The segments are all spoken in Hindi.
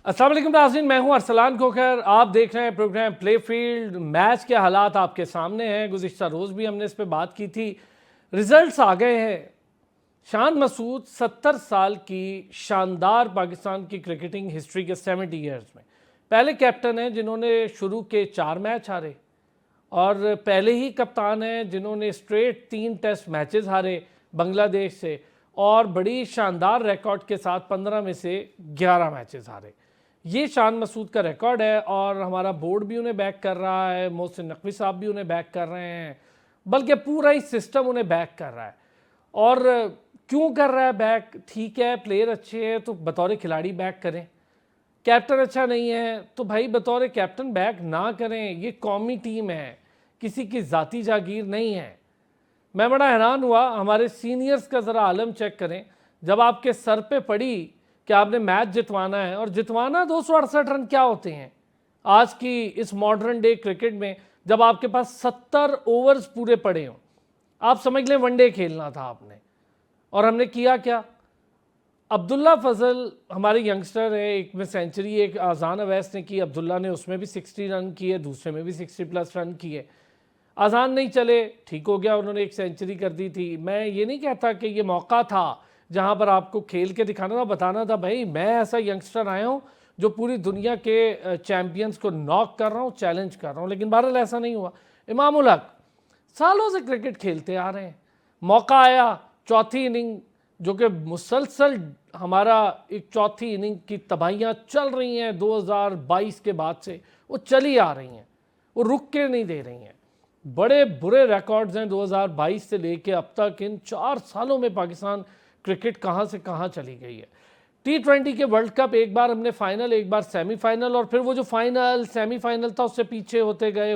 अस्सलाम वालेकुम नाज़रीन, मैं हूं अरसलान खोखर। आप देख रहे हैं प्रोग्राम प्ले फील्ड। मैच के हालात आपके सामने हैं। गुज़िश्ता रोज़ भी हमने इस पर बात की थी। रिजल्ट्स आ गए हैं। शान मसूद 70 साल की शानदार पाकिस्तान की क्रिकेटिंग हिस्ट्री के 70 ईयर्स में पहले कैप्टन हैं जिन्होंने शुरू के 4 मैच हारे, और पहले ही कप्तान हैं जिन्होंने स्ट्रेट 3 टेस्ट मैचेस हारे बांग्लादेश से, और बड़ी शानदार रिकॉर्ड के साथ 15 में से 11 मैचेस हारे। ये शान मसूद का रिकॉर्ड है, और हमारा बोर्ड भी उन्हें बैक कर रहा है, मोहसिन नकवी साहब भी उन्हें बैक कर रहे हैं, बल्कि पूरा ही सिस्टम उन्हें बैक कर रहा है। और क्यों कर रहा है बैक? ठीक है, प्लेयर अच्छे हैं तो बतौर खिलाड़ी बैक करें, कैप्टन अच्छा नहीं है तो भाई बतौर कैप्टन बैक ना करें। ये कौमी टीम है, किसी की ज़ाती जागीर नहीं है। मैं बड़ा हैरान हुआ, हमारे सीनियर्स का ज़रा आलम चेक करें। जब आपके सर पे पड़ी कि आपने मैच जितवाना है, और जितवाना 268 रन क्या होते हैं आज की इस मॉडर्न डे क्रिकेट में, जब आपके पास 70 ओवर्स पूरे पड़े हों, आप समझ लें वनडे खेलना था आपने। और हमने किया क्या? अब्दुल्ला फजल हमारे यंगस्टर है, एक में सेंचुरी एक आज़ान अवैस ने की, अब्दुल्ला ने उसमें भी 60 रन किए, दूसरे में भी 60+ रन किए। आज़ान नहीं चले, ठीक हो गया, उन्होंने एक सेंचुरी कर दी थी। मैं ये नहीं कहता कि ये मौका था जहाँ पर आपको खेल के दिखाना था, बताना था भाई मैं ऐसा यंगस्टर आया हूँ जो पूरी दुनिया के चैम्पियंस को नॉक कर रहा हूँ, चैलेंज कर रहा हूँ। लेकिन बहरहाल ऐसा नहीं हुआ। इमाम उल हक सालों से क्रिकेट खेलते आ रहे हैं, मौका आया, चौथी इनिंग जो कि मुसलसल हमारा एक चौथी इनिंग की तबाहियाँ चल रही हैं 2022 के बाद से, वो चली आ रही हैं, वो रुक के नहीं दे रही हैं। बड़े बुरे रिकॉर्ड्स हैं 2022 से लेके अब तक। इन 4 सालों में पाकिस्तान क्रिकेट कहाँ से कहाँ चली गई है। T20 के वर्ल्ड कप एक बार हमने फाइनल, एक बार सेमीफाइनल, और फिर वो जो फाइनल सेमीफाइनल था उससे पीछे होते गए,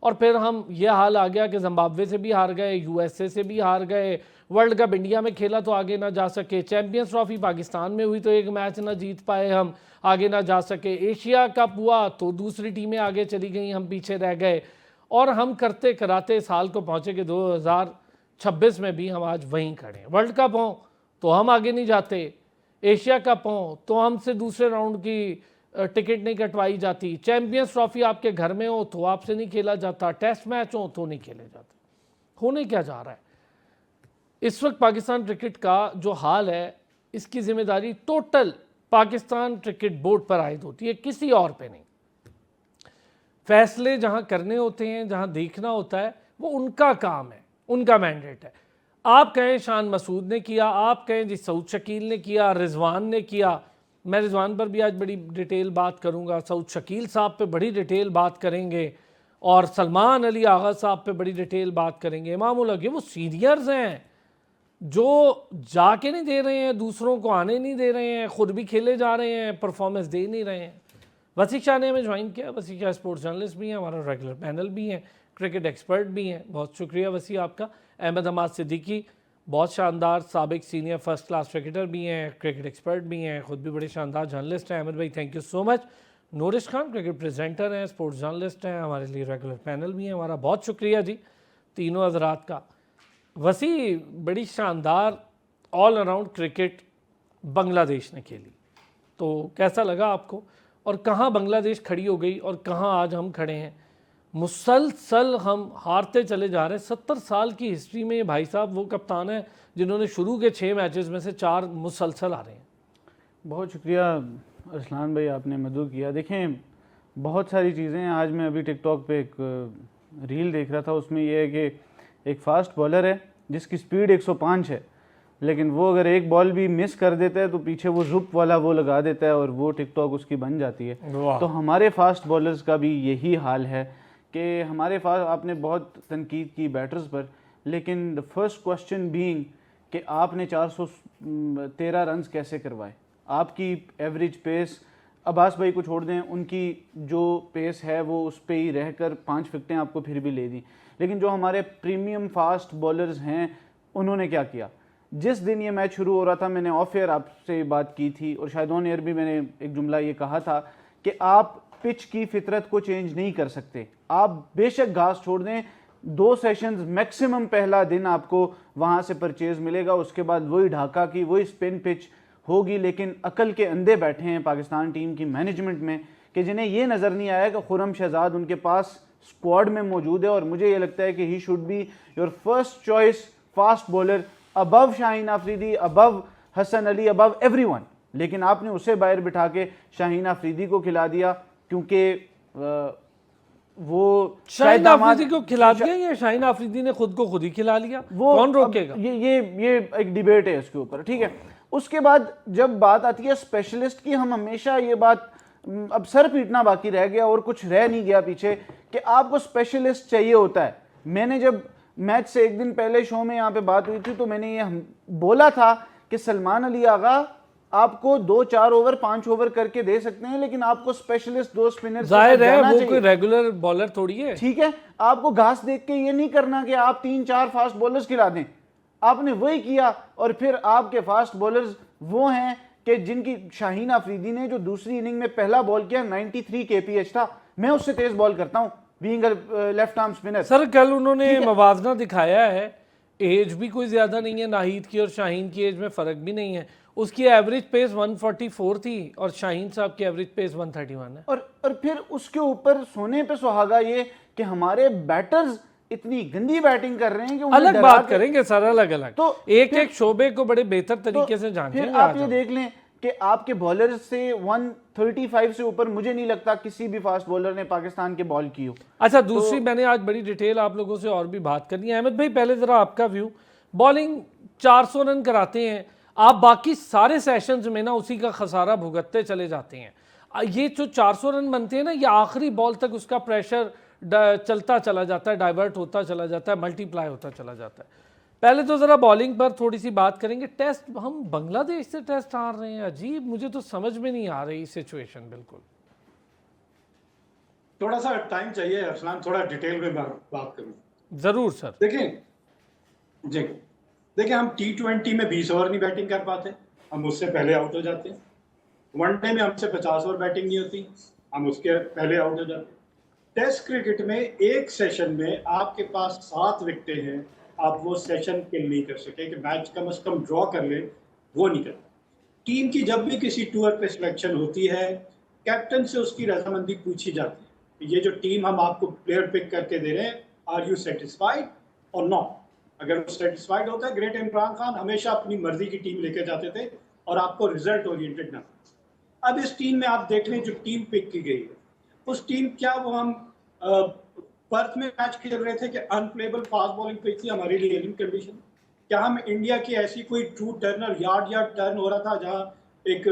और फिर हम ये हाल आ गया कि जिम्बाब्वे से भी हार गए, USA से भी हार गए। वर्ल्ड कप इंडिया में खेला तो आगे ना जा सके, चैंपियंस ट्रॉफी पाकिस्तान में हुई तो एक मैच ना जीत पाए, हम आगे ना जा सके। एशिया कप हुआ तो दूसरी टीमें आगे चली गई, हम पीछे रह गए। और हम करते कराते साल को पहुँचे कि 2026 में भी हम आज वहीं खड़े हैं। वर्ल्ड कप हों तो हम आगे नहीं जाते, एशिया कप हों तो हमसे दूसरे राउंड की टिकट नहीं कटवाई जाती, चैंपियंस ट्रॉफी आपके घर में हो तो आपसे नहीं खेला जाता, टेस्ट मैच हो तो नहीं खेले जाते। होने क्या जा रहा है इस वक्त पाकिस्तान क्रिकेट का जो हाल है, इसकी जिम्मेदारी टोटल पाकिस्तान क्रिकेट बोर्ड पर आयद होती है, किसी और पे नहीं। फैसले जहां करने होते हैं, जहां देखना होता है, वो उनका काम है, उनका मैंडेट है। आप कहें शान मसूद ने किया, आप कहें जी सऊद शकील ने किया, रिजवान ने किया। मैं रिजवान पर भी आज बड़ी डिटेल बात करूंगा, सऊद शकील साहब पे बड़ी डिटेल बात करेंगे, और सलमान अली आगा साहब पे बड़ी डिटेल बात करेंगे। इमाम उल हक वो सीनियर्स हैं जो जाके नहीं दे रहे हैं, दूसरों को आने नहीं दे रहे हैं, खुद भी खेले जा रहे हैं, परफॉर्मेंस दे नहीं रहे हैं। वसी शाह ने हमें ज्वाइन किया। वसी शाह स्पोर्ट्स जर्नलिस्ट भी हैं, हमारा रेगुलर पैनल भी हैं, क्रिकेट एक्सपर्ट भी हैं। बहुत शुक्रिया वसी आपका। अहमद हमाद सिद्दीकी बहुत शानदार साबिक सीनियर फर्स्ट क्लास क्रिकेटर भी हैं, क्रिकेट एक्सपर्ट भी हैं, खुद भी बड़े शानदार जर्नलिस्ट हैं। अहमद भाई thank you so much. Noorish Khan cricket presenter हैं, स्पोर्ट्स जर्नलिस्ट हैं, हमारे लिए रेगुलर पैनल भी हैं। हमारा बहुत शुक्रिया जी तीनों हजरात का। वसी बड़ी शानदार ऑल अराउंड क्रिकेट बांग्लादेश ने खेली, तो कैसा लगा आपको? और कहाँ बांग्लादेश खड़ी हो गई और कहाँ आज हम खड़े हैं। मुसलसल हम हारते चले जा रहे हैं। 70 साल की हिस्ट्री में ये भाई साहब वो कप्तान है जिन्होंने शुरू के 6 मैचेस में से 4 मुसलसल आ रहे हैं। बहुत शुक्रिया अरसलान भाई, आपने मदद किया। देखें बहुत सारी चीज़ें हैं। आज मैं अभी टिकटॉक पे एक रील देख रहा था, उसमें यह है कि एक फास्ट बॉलर है जिसकी स्पीड 105 है, लेकिन वो अगर एक बॉल भी मिस कर देता है तो पीछे वो रुप वाला वो लगा देता है और वो टिकटॉक उसकी बन जाती है। तो हमारे फास्ट बॉलर्स का भी यही हाल है कि हमारे पास, आपने बहुत तनकीद की बैटर्स पर, लेकिन द फर्स्ट क्वेश्चन बीइंग कि आपने 413 रन्स कैसे करवाए। आपकी एवरेज पेस, अब्बास भाई को छोड़ दें, उनकी जो पेस है वो उस पे ही रहकर 5 विकेटें आपको फिर भी ले दी। लेकिन जो हमारे प्रीमियम फास्ट बॉलर्स हैं उन्होंने क्या किया? जिस दिन ये मैच शुरू हो रहा था, मैंने ऑफ एयर आपसे बात की थी और शायद ऑन एयर भी मैंने एक जुमला ये कहा था कि आप पिच की फितरत को चेंज नहीं कर सकते। आप बेशक घास छोड़ दें, 2 सेशंस मैक्सिमम पहला दिन आपको वहाँ से परचेज मिलेगा, उसके बाद वही ढाका की वही स्पिन पिच होगी, लेकिन अकल के अंधे बैठे हैं पाकिस्तान टीम की मैनेजमेंट में कि जिन्हें ये नज़र नहीं आया कि खुर्रम शहजाद उनके पास स्क्वाड में मौजूद है। और मुझे ये लगता है कि he should be your first choice fast bowler above Shaheen Afridi, above Hasan Ali, above everyone. लेकिन आपने उसे बाहर बिठा के शाहीन आफरीदी को खिला दिया, क्योंकि वो शाहीन आफरीदी को खिला दिया या शाहीन आफरीदी ने खुद को खुद ही खिला लिया, वो कौन रोकेगा? ये एक डिबेट है इसके ऊपर, ठीक है। उसके बाद जब बात आती है स्पेशलिस्ट की, हम हमेशा ये बात, अब सर पीटना बाकी रह गया और कुछ रह नहीं गया पीछे, कि आपको स्पेशलिस्ट चाहिए होता है। मैंने जब मैच से एक दिन पहले शो में यहाँ पे बात हुई थी तो मैंने ये बोला था कि सलमान अली आगा आपको 2-4 ओवर 5 ओवर करके दे सकते हैं, लेकिन आपको स्पेशलिस्ट 2 स्पिनर जाहिर है वो कोई रेगुलर बॉलर थोड़ी है, ठीक है। आपको घास देख के ये नहीं करना कि आप 3-4 फास्ट बॉलर्स खिला दें। आपने वही किया और फिर आपके फास्ट बॉलर्स वो हैं कि जिनकी, शाहीन आफरीदी ने जो दूसरी इनिंग में पहला बॉल किया 93 kph था, मैं उससे तेज बॉल करता हूं being left arm spinner. Sir कल उन्होंने मवाजना दिखाया है, एज भी कोई ज्यादा नहीं है, नाहिद की और शाहीन की एज में फर्क भी नहीं है। उसकी एवरेज पेस 144 थी और शाहीन साहब की एवरेज पेस 131 है। और फिर उसके ऊपर सोने पे सुहागा ये कि हमारे बैटर्स इतनी गंदी बैटिंग कर रहे हैं कि अलग बात करेंगे सर, अलग अलग तो एक शोबे को बड़े बेहतर तरीके से जानते हैं। आप ये देख लें कि आपके बॉलर से 135 से ऊपर मुझे नहीं लगता किसी भी फास्ट बॉलर ने पाकिस्तान के बॉल की हो। अच्छा, दूसरी मैंने आज बड़ी डिटेल आप लोगों से और भी बात करनी है। अहमद भाई पहले जरा आपका व्यू, बॉलिंग 400 रन कराते हैं आप, बाकी सारे सेशंस में ना उसी का खसारा भुगतते चले जाते हैं। ये जो 400 रन बनते हैं ना, ये आखिरी बॉल तक उसका प्रेशर चलता चला जाता है, डाइवर्ट होता चला जाता है, मल्टीप्लाई होता चला जाता है। पहले तो ज़रा बॉलिंग पर थोड़ी सी बात करेंगे। टेस्ट, हम बांग्लादेश से टेस्ट हार रहे हैं, अजीब, मुझे तो समझ में नहीं आ रही सिचुएशन। बिल्कुल थोड़ा सा टाइम चाहिए अरसलान, थोड़ा डिटेल में बात करूं। जरूर सर। देखिए हम T20 में 20 ओवर नहीं बैटिंग कर पाते, हम उससे पहले आउट हो जाते हैं। वनडे में हमसे 50 ओवर बैटिंग नहीं होती, हम उसके पहले आउट हो जाते हैं। टेस्ट क्रिकेट में एक सेशन में आपके पास 7 विकेटें हैं, आप वो सेशन किल नहीं कर सके कि मैच कम से कम ड्रॉ कर ले, वो नहीं करते। टीम की जब भी किसी टूर पे सिलेक्शन होती है, कैप्टन से उसकी रजामंदी पूछी जाती है, ये जो टीम हम आपको प्लेयर पिक करके दे रहे हैं, आर यू सेटिस्फाइड और नॉट। अगर वो सेटिस्फाइड होता है, ग्रेट इमरान खान हमेशा अपनी मर्जी की टीम लेकर जाते थे और आपको रिजल्ट ओरिएंटेड ना। अब इस टीम में आप देख लें जो टीम पिक की गई है, उस टीम, क्या वो हम पर्थ में मैच खेल रहे थे कि अनप्लेबल फास्ट बॉलिंग पिच थी हमारे लिए एलिंग कंडीशन? क्या हम इंडिया की ऐसी कोई ट्रू टर्नर यार्ड टर्न हो रहा था जहां एक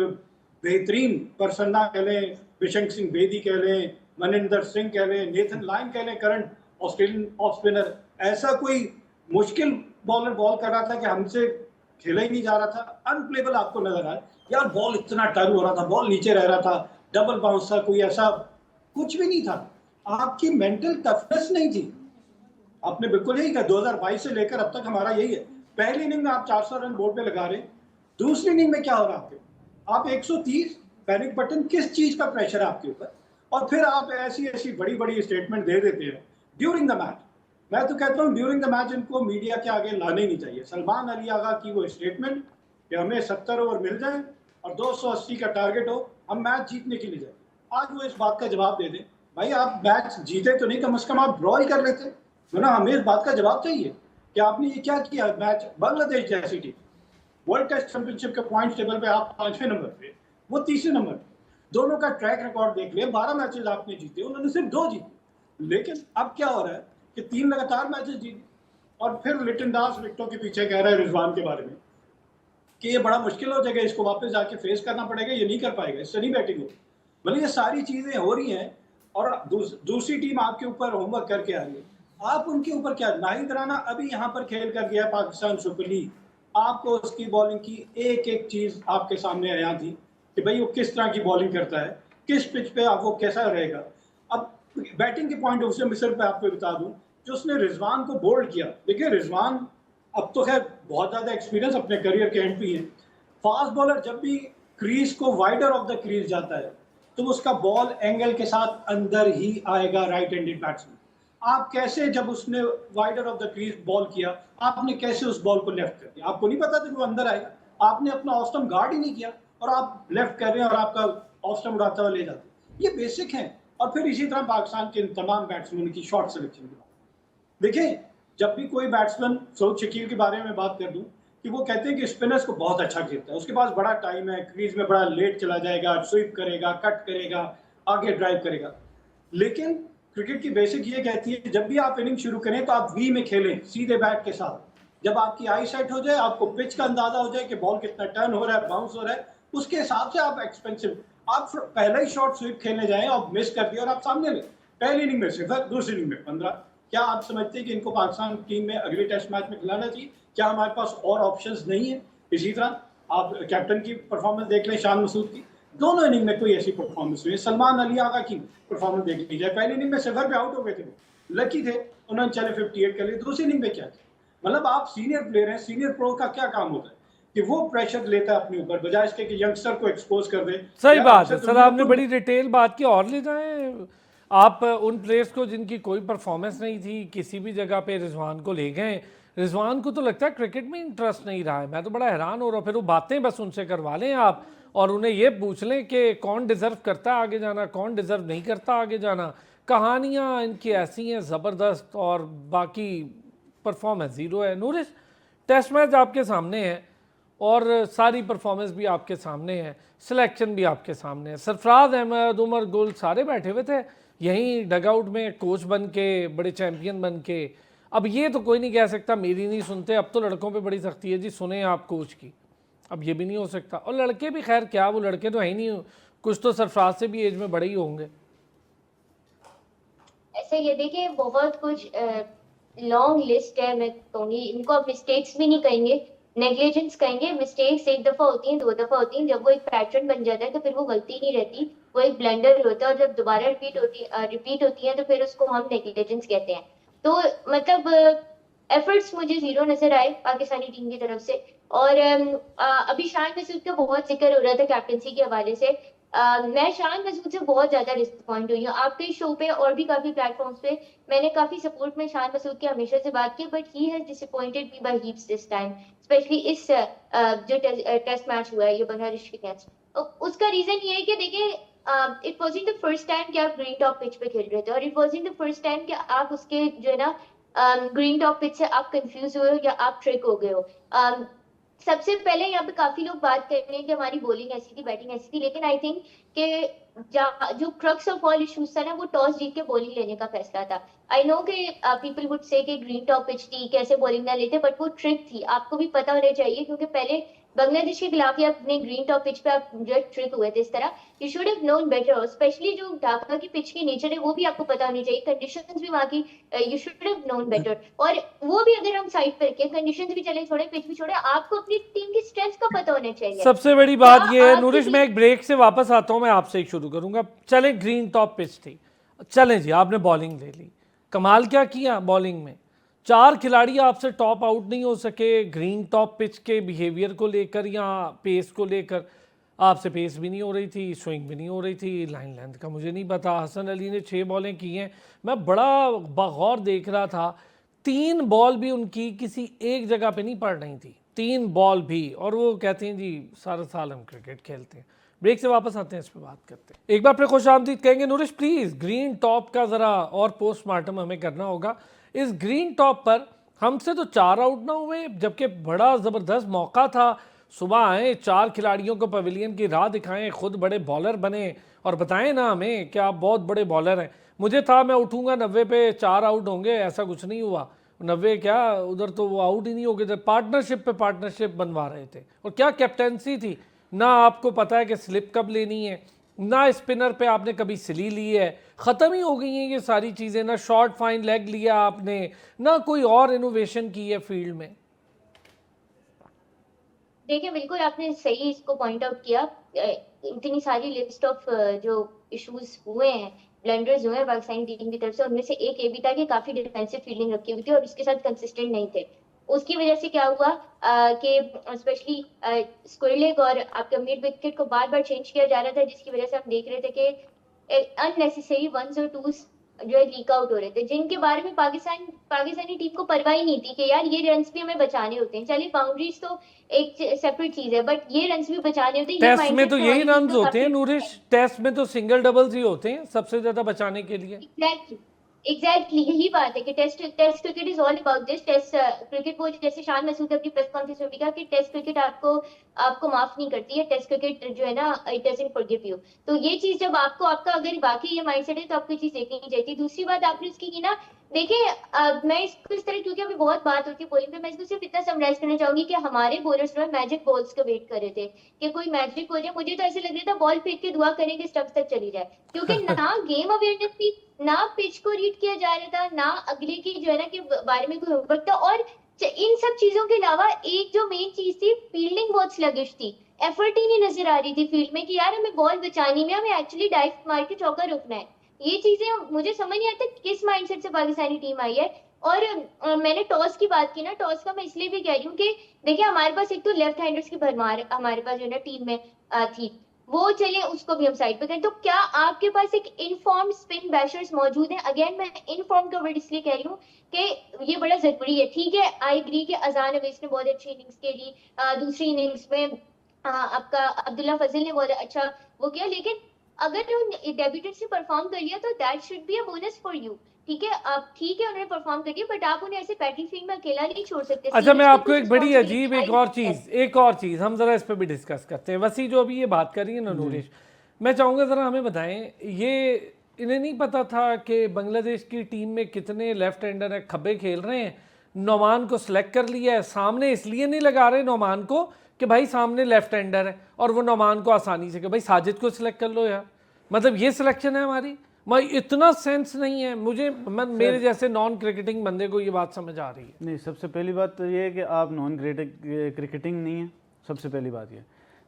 बेहतरीन परसन्ना कह लें, बिशंक सिंह बेदी कह लें, मनिंदर सिंह कह लें, नेथन लाइन कह लें, करंट ऑस्ट्रेलियन ऑफ स्पिनर, ऐसा कोई मुश्किल बॉलर बॉल कर रहा था कि हमसे खेला ही नहीं जा रहा था? अनप्लेबल आपको नजर आया यार, बॉल इतना टर्न हो रहा था, बॉल नीचे रह रहा था, डबल बाउंस था, कोई ऐसा कुछ भी नहीं था। आपकी मेंटल टफनेस नहीं थी। आपने बिल्कुल यही कहा, 2022 से लेकर अब तक हमारा यही है। पहली इनिंग में आप 400 रन बोर्ड पे लगा रहे हैं, दूसरी इनिंग में क्या हो रहा है आप 130, पैनिक बटन, किस चीज का प्रेशर है आपके ऊपर? और फिर आप ऐसी ऐसी बड़ी बड़ी स्टेटमेंट दे देते हैं ड्यूरिंग द मैच। मैं तो कहता हूँ ड्यूरिंग द मैच इनको मीडिया के आगे लाने नहीं चाहिए। सलमान अली आगा की वो स्टेटमेंट कि हमें 70 ओवर मिल जाए और 280 का टारगेट हो, हम मैच जीतने के लिए जाए, आज वो इस बात का जवाब दे दें। भाई आप मैच जीते तो नहीं, कम से कम आप ड्रॉ ही कर लेते, वरना हमें इस बात का जवाब चाहिए कि आपने ये क्या किया। मैच बांग्लादेश जैसी टीम, वर्ल्ड टेस्ट चैंपियनशिप के पॉइंट्स टेबल पे आप 5वें नंबर पे, वो 3रे नंबर पे। दोनों का ट्रैक रिकॉर्ड देख लिया, 12 मैचेस आपने जीते, उन्होंने सिर्फ 2 जीते। लेकिन अब क्या हो रहा है कि 3 लगातार मैचेस जीते और फिर लिटन दास विकेटों के पीछे कह रहा है रिजवान के बारे में कि ये बड़ा मुश्किल हो जाएगा, इसको वापस जाके फेस करना पड़ेगा, ये नहीं कर पाएगा, इससे नहीं बैटिंग हो। मतलब ये सारी चीजें हो रही हैं और दूसरी टीम आपके ऊपर होमवर्क करके आ रही है, आप उनके ऊपर क्या? नाहिद राना अभी यहाँ पर खेल कर गया पाकिस्तान सुपर लीग, आपको उसकी बॉलिंग की एक एक चीज आपके सामने आया थी कि भाई वो किस तरह की बॉलिंग करता है, किस पिच पे आप वो कैसा रहेगा। अब बैटिंग के पॉइंट ऑफ व्यू में सिर्फ आपको बता दूं, जो उसने रिजवान को बोल्ड किया। देखिए रिजवान अब तो खैर बहुत ज्यादा एक्सपीरियंस अपने करियर के एंड पे है। फास्ट बॉलर जब भी क्रीज को वाइडर ऑफ द क्रीज जाता है तो उसका बॉल एंगल के साथ अंदर ही आएगा, राइट हैंडेड बैट्समैन। आप कैसे, जब उसने wider of the crease ball किया, आपने कैसे उस बॉल को लेफ्ट कर दिया? आपको नहीं पता था कि वो अंदर आएगा, आपने अपना ऑफ स्टंप गार्ड ही नहीं किया और आप लेफ्ट कर रहे हैं और आपका ऑफ स्टंप उड़ाता हुआ ले जाते हैं। ये बेसिक है। और फिर इसी तरह पाकिस्तान के तमाम बैट्समैन की शॉर्ट सिलेक्शन की बात देखिए, जब भी कोई बैट्समैन सऊद शकील के बारे में बात कर दूं कि वो कहते हैं कि स्पिनर्स को बहुत अच्छा खेलता है, उसके पास बड़ा टाइम है, क्रीज में बड़ा लेट चला जाएगा, स्वीप करेगा, कट करेगा, आगे ड्राइव करेगा। लेकिन क्रिकेट की बेसिक ये कहती है जब भी आप इनिंग शुरू करें तो आप वी में खेलें, सीधे बैट के साथ। जब आपकी आई सेट हो जाए, आपको पिच का अंदाजा हो जाए कि बॉल कितना टर्न हो रहा है, बाउंस हो रहा है, उसके हिसाब से आप एक्सपेंसिव आप पहले ही शॉर्ट स्वीप खेलने जाएं और मिस कर दिया और आप सामने लें। पहली इनिंग में सिफर, दूसरी इनिंग में 15। क्या आप समझते हैं कि इनको पाकिस्तान टीम में अगले टेस्ट मैच में खिलाना चाहिए? क्या हमारे पास और ऑप्शंस नहीं है? इसी तरह आप कैप्टन की परफॉर्मेंस देख लें, शान मसूद की, दोनों इनिंग में कोई ऐसी परफॉर्मेंस हुई है। सलमान अली आगा की परफॉर्मेंस देख लीजिए, पहली इनिंग में सिफर पे आउट हो गए थे, वो लकी थे, उन्होंने चले 58 कर लिए, दूसरी इनिंग में क्या किया? मतलब आप सीनियर प्लेयर हैं, सीनियर प्रो का क्या काम होता है कि वो प्रेशर लेता है अपने ऊपर, बजाय इसके कि यंगस्टर को एक्सपोज कर दे। सही बात है सर, आपने बड़ी डिटेल बात की। और ले जाएं आप उन प्लेयर्स को जिनकी कोई परफॉर्मेंस नहीं थी, किसी भी जगह पे रिजवान को ले गए। रिजवान को तो लगता है क्रिकेट में इंटरेस्ट नहीं रहा है। मैं तो बड़ा हैरान हो रहा हूँ। फिर वो बातें बस उनसे करवा लें आप और उन्हें ये पूछ लें कि कौन डिज़र्व करता है आगे जाना, कौन डिज़र्व नहीं करता आगे जाना। कहानियाँ इनकी ऐसी हैं ज़बरदस्त और बाकी परफॉर्मेंस ज़ीरो है। नूरिश, टेस्ट मैच आपके सामने है और सारी परफॉर्मेंस भी आपके सामने है, सिलेक्शन भी आपके सामने है। सरफराज अहमद, उमर गुल सारे बैठे हुए थे यहीं डगआउट में, कोच बन के, बड़े चैंपियन बन के। अब ये तो कोई नहीं कह सकता मेरी नहीं सुनते। अब तो लड़कों पे बड़ी सख्ती है जी, सुने आप कोच की। अब ये भी नहीं हो सकता। और लड़के भी खैर क्या, वो लड़के तो है ही नहीं, कुछ तो सरफराज से भी एज में बड़े ही होंगे। ऐसे ये देखिए बहुत कुछ लॉन्ग लिस्ट है। मैं कहूँगी इनको आप मिस्टेक्स भी नहीं कहेंगे, नेग्लिजेंस कहेंगे। मिस्टेक्स एक दफा होती हैं, 2 दफा होती हैं, जब वो एक पैटर्न बन जाता है तो फिर वो गलती नहीं रहती, वो एक ब्लेंडर होता है। और जब दोबारा रिपीट होती है तो फिर उसको हम नेग्लिजेंस कहते हैं। तो मतलब एफर्ट्स मुझे जीरो नजर आए पाकिस्तानी टीम की तरफ से। और अभी शान मसूद का बहुत जिक्र हो रहा था कैप्टनसी के हवाले से। मैं शान मसूद से बहुत ज्यादा डिसअपॉइंट हुई हूँ। आपके शो पे और भी काफी प्लेटफॉर्म्स पे मैंने काफी सपोर्ट में शान मसूद की हमेशा से बात की, but he has disappointed me by heaps this time, especially इस जो टेस्ट मैच हुआ है, ये बांग्लादेश के मैच। उसका रीजन ये है कि देखिए इट वॉज़न्ट द फर्स्ट टाइम कि आप ग्रीन टॉप पिच पे खेल रहे थे, और इट वॉज़न्ट द फर्स्ट टाइम कि आप उसके जो है ना ग्रीन टॉप पिच से आप कंफ्यूज हुए हो या आप ट्रिक हो गए हो। सबसे पहले यहाँ पे काफी लोग बात कर रहे हैं कि हमारी बॉलिंग ऐसी थी, बैटिंग ऐसी थी, लेकिन आई थिंक कि जो क्रक्स ऑफ ऑल इश्यूज था ना, वो टॉस जीत के बॉलिंग लेने का फैसला था। आई नो कि पीपल वुड से कि ग्रीन टॉप पिच थी, कैसे बॉलिंग ना लेते, बट वो ट्रिक थी, आपको भी पता होना चाहिए, क्योंकि पहले बांग्लादेश के खिलाफ या अपने ग्रीन टॉप पिच पे आप जो ट्रिक हुए थे इस तरह, you should have known better. Specially जो ढाका की पिच की नेचर है वो भी आपको पता होनी चाहिए, कंडीशंस भी वहाँ की, you should have known better. और वो भी अगर हम साइड पे रखें, कंडीशंस भी चले छोड़े, पिच भी छोड़े, आपको अपनी टीम की स्ट्रेंथ का पता होना चाहिए। सबसे बड़ी बात ये है नूरिश, मैं एक ब्रेक से वापस आता हूँ, मैं आपसे एक शुरू करूंगा। चले ग्रीन टॉप पिच थी, चलें जी, आपने बॉलिंग ले ली, कमाल क्या किया बॉलिंग में। 4 खिलाड़ी आपसे टॉप आउट नहीं हो सके ग्रीन टॉप पिच के बिहेवियर को लेकर या पेस को लेकर। आपसे पेस भी नहीं हो रही थी, स्विंग भी नहीं हो रही थी, लाइन लेंथ का मुझे नहीं पता। हसन अली ने 6 बॉलें की हैं, मैं बड़ा बगौर देख रहा था, 3 बॉल भी उनकी किसी एक जगह पे नहीं पड़ रही थी, 3 बॉल भी। और वो कहते हैं जी सारा साल हम क्रिकेट खेलते हैं। ब्रेक से वापस आते हैं, इस पर बात करते हैं। एक बार फिर खुश आमदीद कहेंगे। नूरिश प्लीज़ ग्रीन टॉप का ज़रा और पोस्टमार्टम हमें करना होगा। इस ग्रीन टॉप पर हमसे तो 4 आउट ना हुए, जबकि बड़ा ज़बरदस्त मौका था। सुबह आए, 4 खिलाड़ियों को पवेलियन की राह दिखाएं, खुद बड़े बॉलर बने और बताएं ना हमें कि आप बहुत बड़े बॉलर हैं। मुझे था मैं उठूंगा 90 पे 4 आउट होंगे, ऐसा कुछ नहीं हुआ। 90 क्या, उधर तो वो आउट ही नहीं हो गए थे, पार्टनरशिप पे पार्टनरशिप बनवा रहे थे। और क्या कैप्टेंसी थी, ना आपको पता है कि स्लिप कब लेनी है, ना स्पिनर पे आपने कभी सिली ली है, ख़त्म ही हो गई हैं ये सारी चीज़ें। ना शॉर्ट फाइन लेग लिया आपने, ना कोई और इनोवेशन की है फील्ड में। देखिए बिल्कुल आपने सही इसको पॉइंट आउट किया। इतनी सारी लिस्ट ऑफ जो इश्यूज हुए हैं, ब्लंडर्स हुए हैं पाकिस्तानी टीम की तरफ से, उनमें से एक ये भी था कि काफी डिफेंसिव फील्डिंग रखी हुई थी और उसके साथ कंसिस्टेंट नहीं थे। उसकी वजह से क्या हुआ कि स्पेशली स्क्विरलेग और आपका मिड विकेट को बार बार चेंज किया जा रहा था, जिसकी वजह से हम देख रहे थे कि अननेसेसरी 1s और 2s जो है लीक आउट हो रहे थे, जिनके बारे में पाकिस्तानी टीम को परवाह ही नहीं थी कि यार ये रन्स भी हमें बचाने होते हैं। चलिए बाउंड्रीज तो एक सेपरेट चीज है, बट ये रन्स भी बचाने होते हैं। ये टेस्ट में माइंडसेट तो से यही हमारी टीम रन को होते हैं काफी नूरिश, टेस्ट में तो सिंगल डबल्स ही होते हैं सबसे ज्यादा बचाने के लिए। एग्जैक्टली यही बात है कि test cricket is all about this. Test cricket वो जैसे शान मसूद अपनी प्रेस कॉन्फ्रेंस में भी कहा कि टेस्ट क्रिकेट आपको माफ नहीं करती है, टेस्ट क्रिकेट जो है ना इट डजंट फॉरगिव यू। तो ये चीज जब आपको आपका अगर वाकई ये माइंडसेट है तो आपको ये चीज देखनी चाहिए। दूसरी बात आपने उसकी की ना, देखिए मैं इसको इस तरह, क्योंकि अभी बहुत बात होती है बॉलिंग पे, मैं इसको सिर्फ इतना समराइज करना चाहूंगी कि हमारे बॉलर्स जो है मैजिक बॉल्स का वेट कर रहे थे कि कोई मैजिक हो जाए। मुझे तो ऐसे लग रहा था बॉल फेंक के दुआ करें कि स्टंप्स तक चली जाए, क्योंकि ना गेम अवेयरनेस थी, ना पिच को रीड किया जा रहा था, ना अगले की जो है ना के बारे में कोई होमवर्क था। और इन सब चीजों के अलावा एक जो मेन चीज थी, फील्डिंग बहुत स्लगिश थी। एफर्ट ही नहीं नजर आ रही थी फील्ड में कि यार हमें बॉल बचानी में, हमें एक्चुअली डाइव मार के चौका रोकना है। ये चीजें मुझे समझ नहीं आता किस माइंडसेट से पाकिस्तानी टीम आई है। और मैंने टॉस की बात की ना, टॉस का मैं इसलिए भी कह रही हूँ कि देखिए हमारे पास एक तो लेफ्ट हैंडर्स की भरमार हमारे पास जो है ना टीम में थी, वो चले उसको भी हम साइड पे करें। तो क्या आपके पास एक इनफॉर्म स्पिन बैशर्स मौजूद हैं? अगेन मैं इनफॉर्म का वर्ड इसलिए कह रही हूँ कि ये बड़ा जरूरी है। ठीक है, आई एग्री कि अजान अवैस ने बहुत अच्छी इनिंग्स खेली, दूसरी इनिंग्स में आपका अब्दुल्ला फजल ने बहुत अच्छा वो किया, लेकिन अगर उन डेब्यूटेंट्स ने परफॉर्म कर लिया तो that should be a bonus for you. ठीक है, आप ठीक है उन्होंने परफॉर्म कर दिया, बट आप उन्हें ऐसे बैटलफील्ड में अकेला नहीं छोड़ सकते। अच्छा, मैं सीरीज की आपको कुछ एक बड़ी responsibility अजीब आई एक और चीज़ हम ज़रा इस पे भी डिस्कस करते हैं। वसी जो अभी ये बात कर रही है ना नूरिश, मैं चाहूँगा ज़रा हमें बताएं, ये इन्हें नहीं पता था कि बांग्लादेश की टीम में कितने लेफ्ट हैंडर है खब्बे खेल रहे हैं? नोमान को सिलेक्ट कर लिया है, सामने इसलिए नहीं लगा रहे नोमान को कि भाई सामने लेफ्ट हैंडर है, और वो नोमान को आसानी से कि भाई साजिद को सिलेक्ट कर लो यार। मतलब ये सिलेक्शन है हमारी, भाई इतना सेंस नहीं है मुझे, मेरे जैसे नॉन क्रिकेटिंग बंदे को ये बात समझ आ रही है। नहीं, सबसे पहली बात तो ये है कि आप नॉन क्रिकेटिंग नहीं है, सबसे पहली बात ये।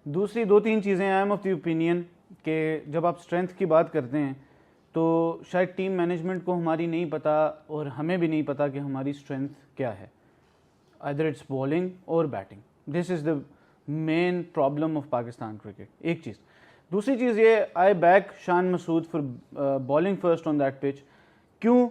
दूसरी दो तीन चीज़ें, I am of the opinion कि जब आप स्ट्रेंथ की बात करते हैं तो शायद टीम मैनेजमेंट को हमारी नहीं पता और हमें भी नहीं पता कि हमारी स्ट्रेंथ क्या है। आइदर इट्स बॉलिंग और batting, this is the main problem of Pakistan cricket, एक चीज़। दूसरी चीज़ ये, I back Shan Masood for bowling first on that pitch. क्यों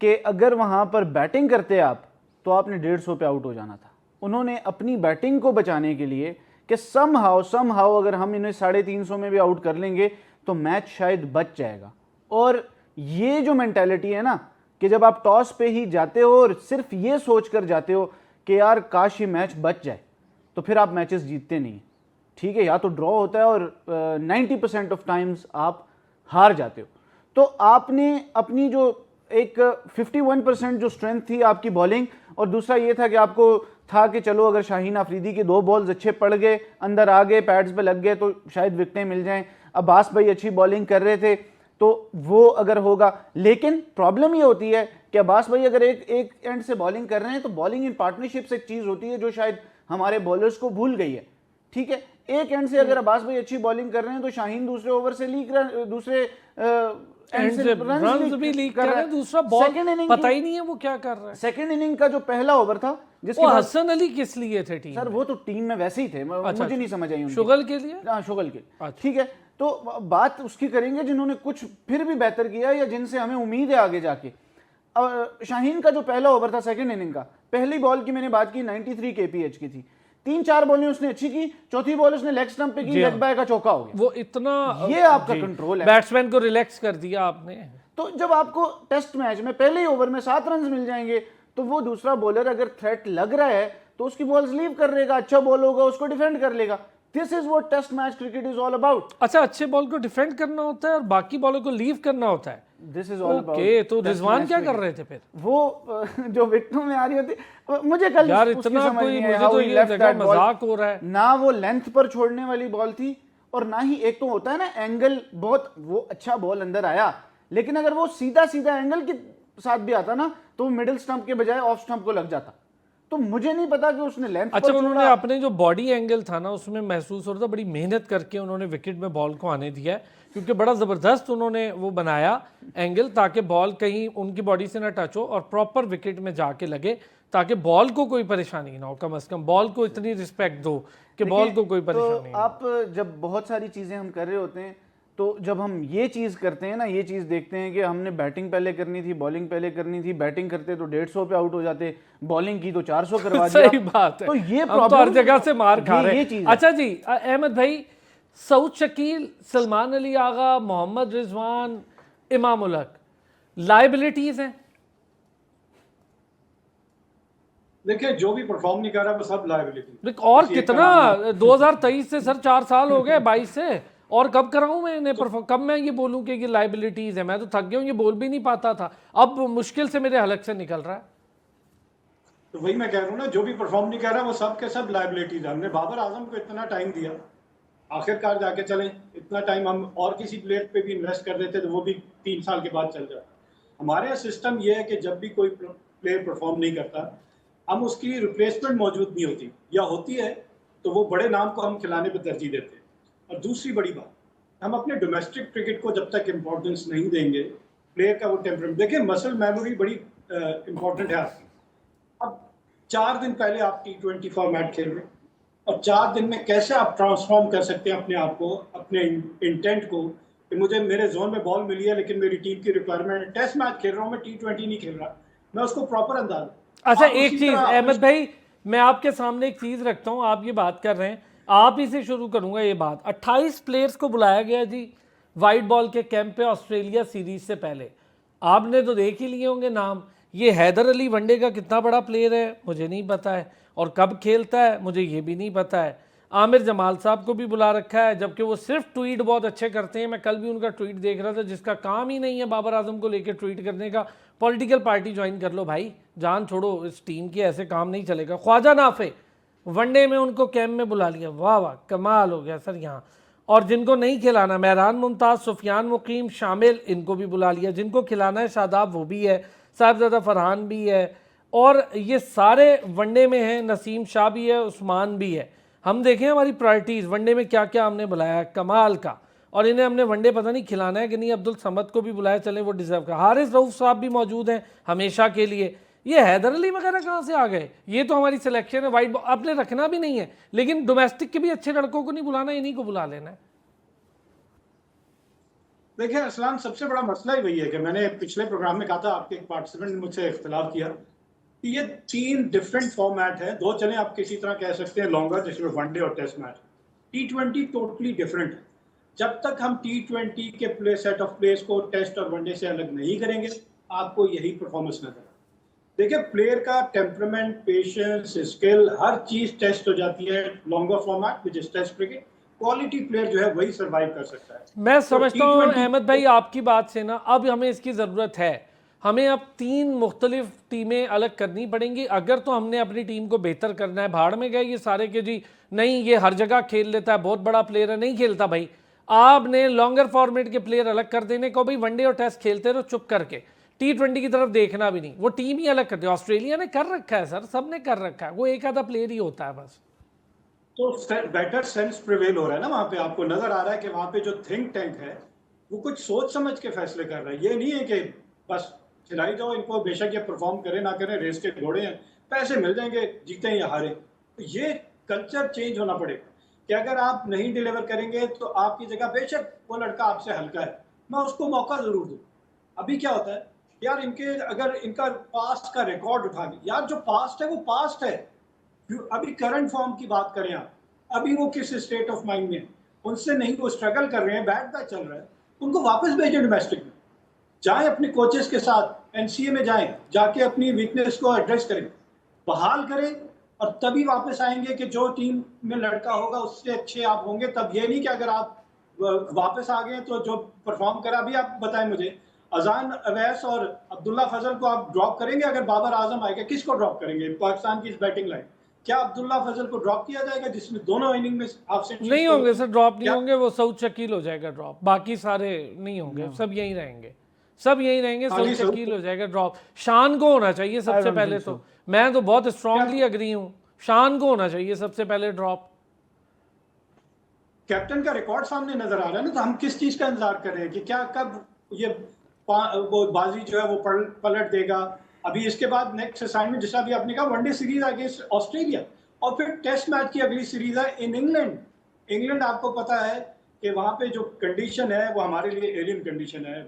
कि अगर वहाँ पर बैटिंग करते आप तो आपने 150 पे आउट हो जाना था। उन्होंने अपनी बैटिंग को बचाने के लिए कि सम हाउ अगर हम इन्हें 350 में भी आउट कर लेंगे तो मैच शायद बच जाएगा। और ये जो मेंटालिटी है ना कि जब आप टॉस पे ही जाते हो और सिर्फ ये सोच कर जाते हो कि यार काश ये मैच बच जाए, तो फिर आप मैचेस जीतते नहीं। ठीक है, या तो ड्रॉ होता है और 90% ऑफ टाइम्स आप हार जाते हो। तो आपने अपनी जो एक 51% जो स्ट्रेंथ थी आपकी बॉलिंग, और दूसरा ये था कि आपको था कि चलो अगर शाहीन आफरीदी के 2 बॉल्स अच्छे पड़ गए, अंदर आ गए, पैड्स पे लग गए तो शायद विकेटें मिल जाएं। अब्बास भाई अच्छी बॉलिंग कर रहे थे तो वो अगर होगा, लेकिन प्रॉब्लम ये होती है कि अब्बास भाई अगर एक एंड से बॉलिंग कर रहे हैं तो बॉलिंग इन पार्टनरशिप एक चीज़ होती है जो शायद हमारे बॉलर्स को भूल गई है। ठीक है, एक एंड से अगर अब्बास भाई अच्छी बॉलिंग कर रहे हैं तो शाहीन दूसरे ओवर से दूसरे एंड से रन भी लीक कर रहे हैं, दूसरा बॉल पता ही नहीं है वो क्या कर रहा है। सेकंड इनिंग का जो पहला ओवर था जिसके वो हसन अली किस लिए थे टीम सर, वो तो टीम में वैसे ही थे, मुझे नहीं समझ आई। शुगल के लिए, हाँ शुगल के, ठीक है। तो बात उसकी करेंगे जिन्होंने कुछ फिर भी बेहतर किया या जिनसे हमें उम्मीद है आगे जाके। शाहीन का जो पहला ओवर था सेकंड इनिंग का, पहली बॉल की मैंने बात की 93 kph की थी, 3-4 बॉलें उसने अच्छी की, चौथी बॉल उसने लेग स्टंप पे की, लेग बाय का चौका हो गया। वो इतना, ये आपका कंट्रोल है, बैट्समैन को रिलैक्स कर दिया आपने। तो जब आपको टेस्ट मैच में पहले ही ओवर में 7 रन मिल जाएंगे तो वो दूसरा बॉलर अगर थ्रेट लग रहा है तो उसकी बॉल्स लीव कर लेगा, अच्छा बॉल होगा उसको डिफेंड कर लेगा। This is what test match cricket is all about. अच्छा, अच्छे बॉल को डिफेंड करना होता है और बाकी बॉलों को लीव करना होता है। This is all about. Okay, तो रिजवान क्या कर रहे थे फिर? वो जो विकेटों में आ रही होती, मुझे कल यार इतना कोई, मुझे तो ये लगा मजाक हो रहा है ना। वो लेंथ पर छोड़ने वाली बॉल थी और ना ही, एक तो होता है ना एंगल, बहुत वो अच्छा बॉल अंदर आया, लेकिन अगर वो सीधा एंगल के साथ भी आता ना तो मिडिल स्टंप के बजाय ऑफ स्टंप को लग जाता। तो मुझे नहीं पता कि उसने लेंथ अच्छा, उन्होंने अपने जो बॉडी एंगल था ना उसमें महसूस हो रहा था बड़ी मेहनत करके उन्होंने विकेट में बॉल को आने दिया है, क्योंकि बड़ा ज़बरदस्त उन्होंने वो बनाया एंगल ताकि बॉल कहीं उनकी बॉडी से ना टच हो और प्रॉपर विकेट में जाके लगे, ताकि बॉल को कोई परेशानी ना हो। कम से कम बॉल को इतनी रिस्पेक्ट दो कि बॉल को कोई परेशानी तो आप जब बहुत सारी चीज़ें हम कर रहे होते हैं, तो जब हम ये चीज़ करते हैं ना, ये चीज़ देखते हैं कि हमने बैटिंग पहले करनी थी, बॉलिंग पहले करनी थी, बैटिंग करते तो 150 पे आउट हो जाते, बॉलिंग की तो 400 करवा दिया। सही बात है, तो ये हम तो हर प्रॉब्लम जगह से मार खा रहे ये हैं। चीज़ अच्छा जी, अहमद भाई, सऊद शकील, सलमान अली आगा, मोहम्मद रिजवान, इमाम उलहक लाइबिलिटीज हैं? देखिए, जो भी परफॉर्म नहीं कर रहा वो सब लायबिलिटी। और कितना 2023 से सर 4 साल हो गए, 22 से, और कब कराऊं मैं इन्हें परफॉर्म? कब मैं ये बोलूं कि ये लाइबिलिटीज है? मैं तो थक गया हूं, ये बोल भी नहीं पाता था, अब मुश्किल से मेरे हलक से निकल रहा है। तो वही मैं कह रहा हूँ ना, जो भी परफॉर्म नहीं कर रहा वो सब के सब लायबिलिटीज है। हमने बाबर आजम को इतना टाइम दिया, आखिरकार जाके चले, इतना टाइम हम और किसी प्लेयर पे भी इन्वेस्ट कर देते तो वो भी 3 साल के बाद चल जाता। हमारे यहाँ सिस्टम ये है कि जब भी कोई प्लेयर परफॉर्म नहीं करता, हम उसकी रिप्लेसमेंट मौजूद नहीं होती, या होती है तो वो बड़े नाम को हम खिलाने पर तरजीह देते हैं। और दूसरी बड़ी बात, हम अपने डोमेस्टिक क्रिकेट को जब तक इम्पोर्टेंस नहीं देंगे, प्लेयर का वो टेम्परमेंट, देखिए मसल मेमोरी बड़ी इंपॉर्टेंट है आपकी। अब 4 दिन पहले आप T20 फॉर्मेट खेल रहे हैं, और 4 दिन में कैसे आप ट्रांसफॉर्म कर सकते हैं अपने आप को, अपने इंटेंट को, कि मुझे मेरे जोन में बॉल मिली है लेकिन मेरी टीम की रिक्वायरमेंट है, टेस्ट मैच खेल रहा हूँ मैं, T20 नहीं खेल रहा, मैं उसको प्रॉपर अंदाज। अच्छा, एक चीज अहमद भाई, मैं आपके सामने एक चीज रखता हूं, आप ये बात कर रहे हैं, आप ही से शुरू करूंगा ये बात। 28 प्लेयर्स को बुलाया गया जी वाइट बॉल के कैंप पे ऑस्ट्रेलिया सीरीज से पहले, आपने तो देख ही लिए होंगे नाम। ये हैदर अली वनडे का कितना बड़ा प्लेयर है मुझे नहीं पता है, और कब खेलता है मुझे ये भी नहीं पता है। आमिर जमाल साहब को भी बुला रखा है, जबकि वो सिर्फ ट्वीट बहुत अच्छे करते हैं। मैं कल भी उनका ट्वीट देख रहा था, जिसका काम ही नहीं है बाबर आजम को लेकर ट्वीट करने का। पॉलिटिकल पार्टी ज्वाइन कर लो भाई, जान छोड़ो इस टीम की, ऐसे काम नहीं चलेगा। ख्वाजा नाफे वनडे में उनको कैंप में बुला लिया, वाह वाह कमाल हो गया सर यहाँ। और जिनको नहीं खिलाना, महरान मुमताज़, सुफियान मुकीम शामिल, इनको भी बुला लिया। जिनको खिलाना है शादाब वो भी है, साहिबजादा फरहान भी है, और ये सारे वनडे में हैं, नसीम शाह भी है, उस्मान भी है। हम देखें हमारी प्रायोरिटीज़ वनडे में क्या क्या हमने बुलाया है, कमाल का। और इन्हें हमने वनडे पता नहीं खिलाना है कि नहीं। अब्दुल समद को भी बुलाया, चले वो डिजर्व कर। हारिस रऊफ साहब भी मौजूद हैं हमेशा के लिए। ये हैदर अली वगैरह कहाँ से आ गए? ये तो हमारी सिलेक्शन है, वाइट बॉल आपने रखना भी नहीं है, लेकिन डोमेस्टिक के भी अच्छे लड़कों को नहीं बुलाना, इन्हीं को बुला लेना है। देखिए असलान, सबसे बड़ा मसला ही वही है कि मैंने पिछले प्रोग्राम में कहा था, आपके एक पार्टिसिपेंट ने मुझसे इख्तिलाफ किया कि ये 3 डिफरेंट फॉर्मेट है। 2 चलें, आप किसी तरह कह सकते हैं लॉन्गर, जिसमें वनडे और test match. T20 totally different है। जब तक हम T20 के प्ले सेट ऑफ प्लेस को टेस्ट और वनडे से अलग नहीं करेंगे, आपको यही परफॉर्मेंस नजर आएगा। देखिए, प्लेयर का टेम्परामेंट, पेशेंस, स्किल, हर चीज टेस्ट हो जाती है longer format which is test cricket. Quality player जो है वही सर्वाइव कर सकता है। मैं समझता हूँ T20 अहमद भाई आपकी बात से ना, अब हमें इसकी ज़रूरत है। हमें अब 3 मुख्तलिफ टीमें अलग करनी पड़ेंगी अगर तो हमने अपनी टीम को बेहतर करना है। भाड़ में गए ये सारे के जी, नहीं ये हर जगह खेल लेता है, बहुत बड़ा प्लेयर है, नहीं खेलता भाई। आपने लॉन्गर फॉर्मेट के प्लेयर अलग कर देने को, भाई वनडे और टेस्ट खेलते रहो चुप करके, T20 की तरफ देखना भी नहीं, वो टीम ही अलग कर दे। ऑस्ट्रेलिया ने कर रखा है सर, सब ने कर रखा है, वो एक आधा प्लेयर ही होता है बस। तो बेटर सेंस प्रिवेल हो रहा है ना वहाँ पे, आपको नजर आ रहा है कि वहाँ पे जो थिंक टैंक है वो कुछ सोच समझ के फैसले कर रहा है। ये नहीं है कि बस खिलाई जाओ इनको, बेशक ये परफॉर्म करें ना करें, रेस के घोड़े हैं, पैसे मिल जाएंगे जीते या हारे। तो ये कल्चर चेंज होना पड़ेगा कि अगर आप नहीं डिलीवर करेंगे तो आपकी जगह बेशक वो लड़का आपसे हल्का है, मैं उसको मौका जरूर दूँ। अभी क्या होता है यार, इनके अगर इनका पास्ट का रिकॉर्ड उठा के, यार जो पास्ट है वो पास्ट है। अभी करंट फॉर्म की बात करें आप, अभी वो किस स्टेट ऑफ माइंड में, उनसे नहीं, वो स्ट्रगल कर रहे हैं, बैड बैच चल रहा है, उनको वापस भेजें डोमेस्टिक में, जाएं अपने कोचेस के साथ एनसीए में जाएं, जाके अपनी वीकनेस को एड्रेस करें, बहाल करें, और तभी वापस आएंगे कि जो टीम में लड़का होगा उससे अच्छे आप होंगे। तब ये नहीं कि अगर आप वापस आ गए तो जो परफॉर्म करा। अभी आप बताएं मुझे, अजान अवैस और अब्दुल्ला फजल को आप ड्रॉप करेंगे? अगर बाबर आजम आएगा, किसको ड्रॉप करेंगे? पाकिस्तान की इस बैटिंग लाइन, क्या अब्दुल्ला फजल को ड्रॉप किया जाएगा जिसमें दोनों इनिंग में हाफ सेंचुरी? नहीं होंगे सर, ड्रॉप नहीं होंगे, वो सऊद शकील हो जाएगा ड्रॉप, बाकी सारे नहीं होंगे, सब यहीं रहेंगे, सब यहीं रहेंगे, सऊद शकील हो जाएगा ड्रॉप। शान को होना चाहिए सबसे पहले, तो मैं तो बहुत स्ट्रांगली अग्री हूँ, शान को होना चाहिए सबसे पहले ड्रॉप। कैप्टन का रिकॉर्ड सामने नजर आ रहा है ना, तो हम किस चीज का इंतजार कर रहे हैं कि क्या कब ये वो बाजी जो है वो पलट देगा। अभी इसके बाद नेक्स्ट असाइनमेंट, जैसा अभी आपने कहा, वनडे सीरीज अगेंस्ट ऑस्ट्रेलिया, और फिर टेस्ट मैच की अगली सीरीज है इन इंग्लैंड। इंग्लैंड आपको पता है कि वहाँ पे जो कंडीशन है वो हमारे लिए एलियन कंडीशन है।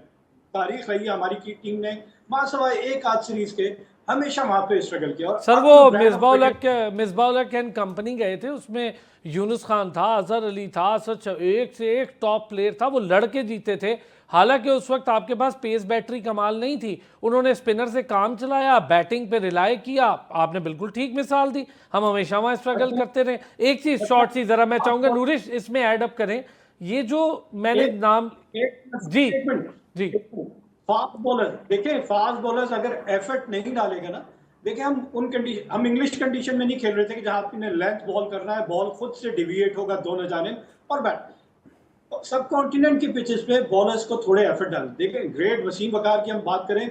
तारीख रही है हमारी की टीम ने मां सवाए एक आध सीरीज के हमेशा वहाँ पे स्ट्रगल किया। और सर अब वो जो brand of cricket Misbah ul Haq and company गए थे, उसमें यूनुस खान था, अजहर अली था, सच एक से एक टॉप प्लेयर था, वो लड़के जीते थे। हालांकि उस वक्त आपके पास पेस बैटरी कमाल नहीं थी, उन्होंने स्पिनर से काम चलाया, बैटिंग पे रिलाय किया। आपने बिल्कुल ठीक मिसाल दी, हम हमेशा वहाँ स्ट्रगल करते रहे। एक चीज शॉर्ट सी जरा मैं चाहूंगा नूरिश इसमें ऐड अप करें, ये जो मैंने नाम जी एक मिनट जी फास्ट बॉलर देखिए, फास्ट बॉलर्स अगर एफर्ट नहीं डालेगा ना, देखिए हम इंग्लिश कंडीशन में नहीं खेल रहे थे कि जहां आपने लेंथ बॉल करना है, बॉल खुद से डिविएट होगा दोनों जाने और बैट। सब कॉन्टिनेंट की पिचेस पे बॉलर्स को थोड़े एफर्ट डाल। देखिए ग्रेट वसीम वकार की हम बात करें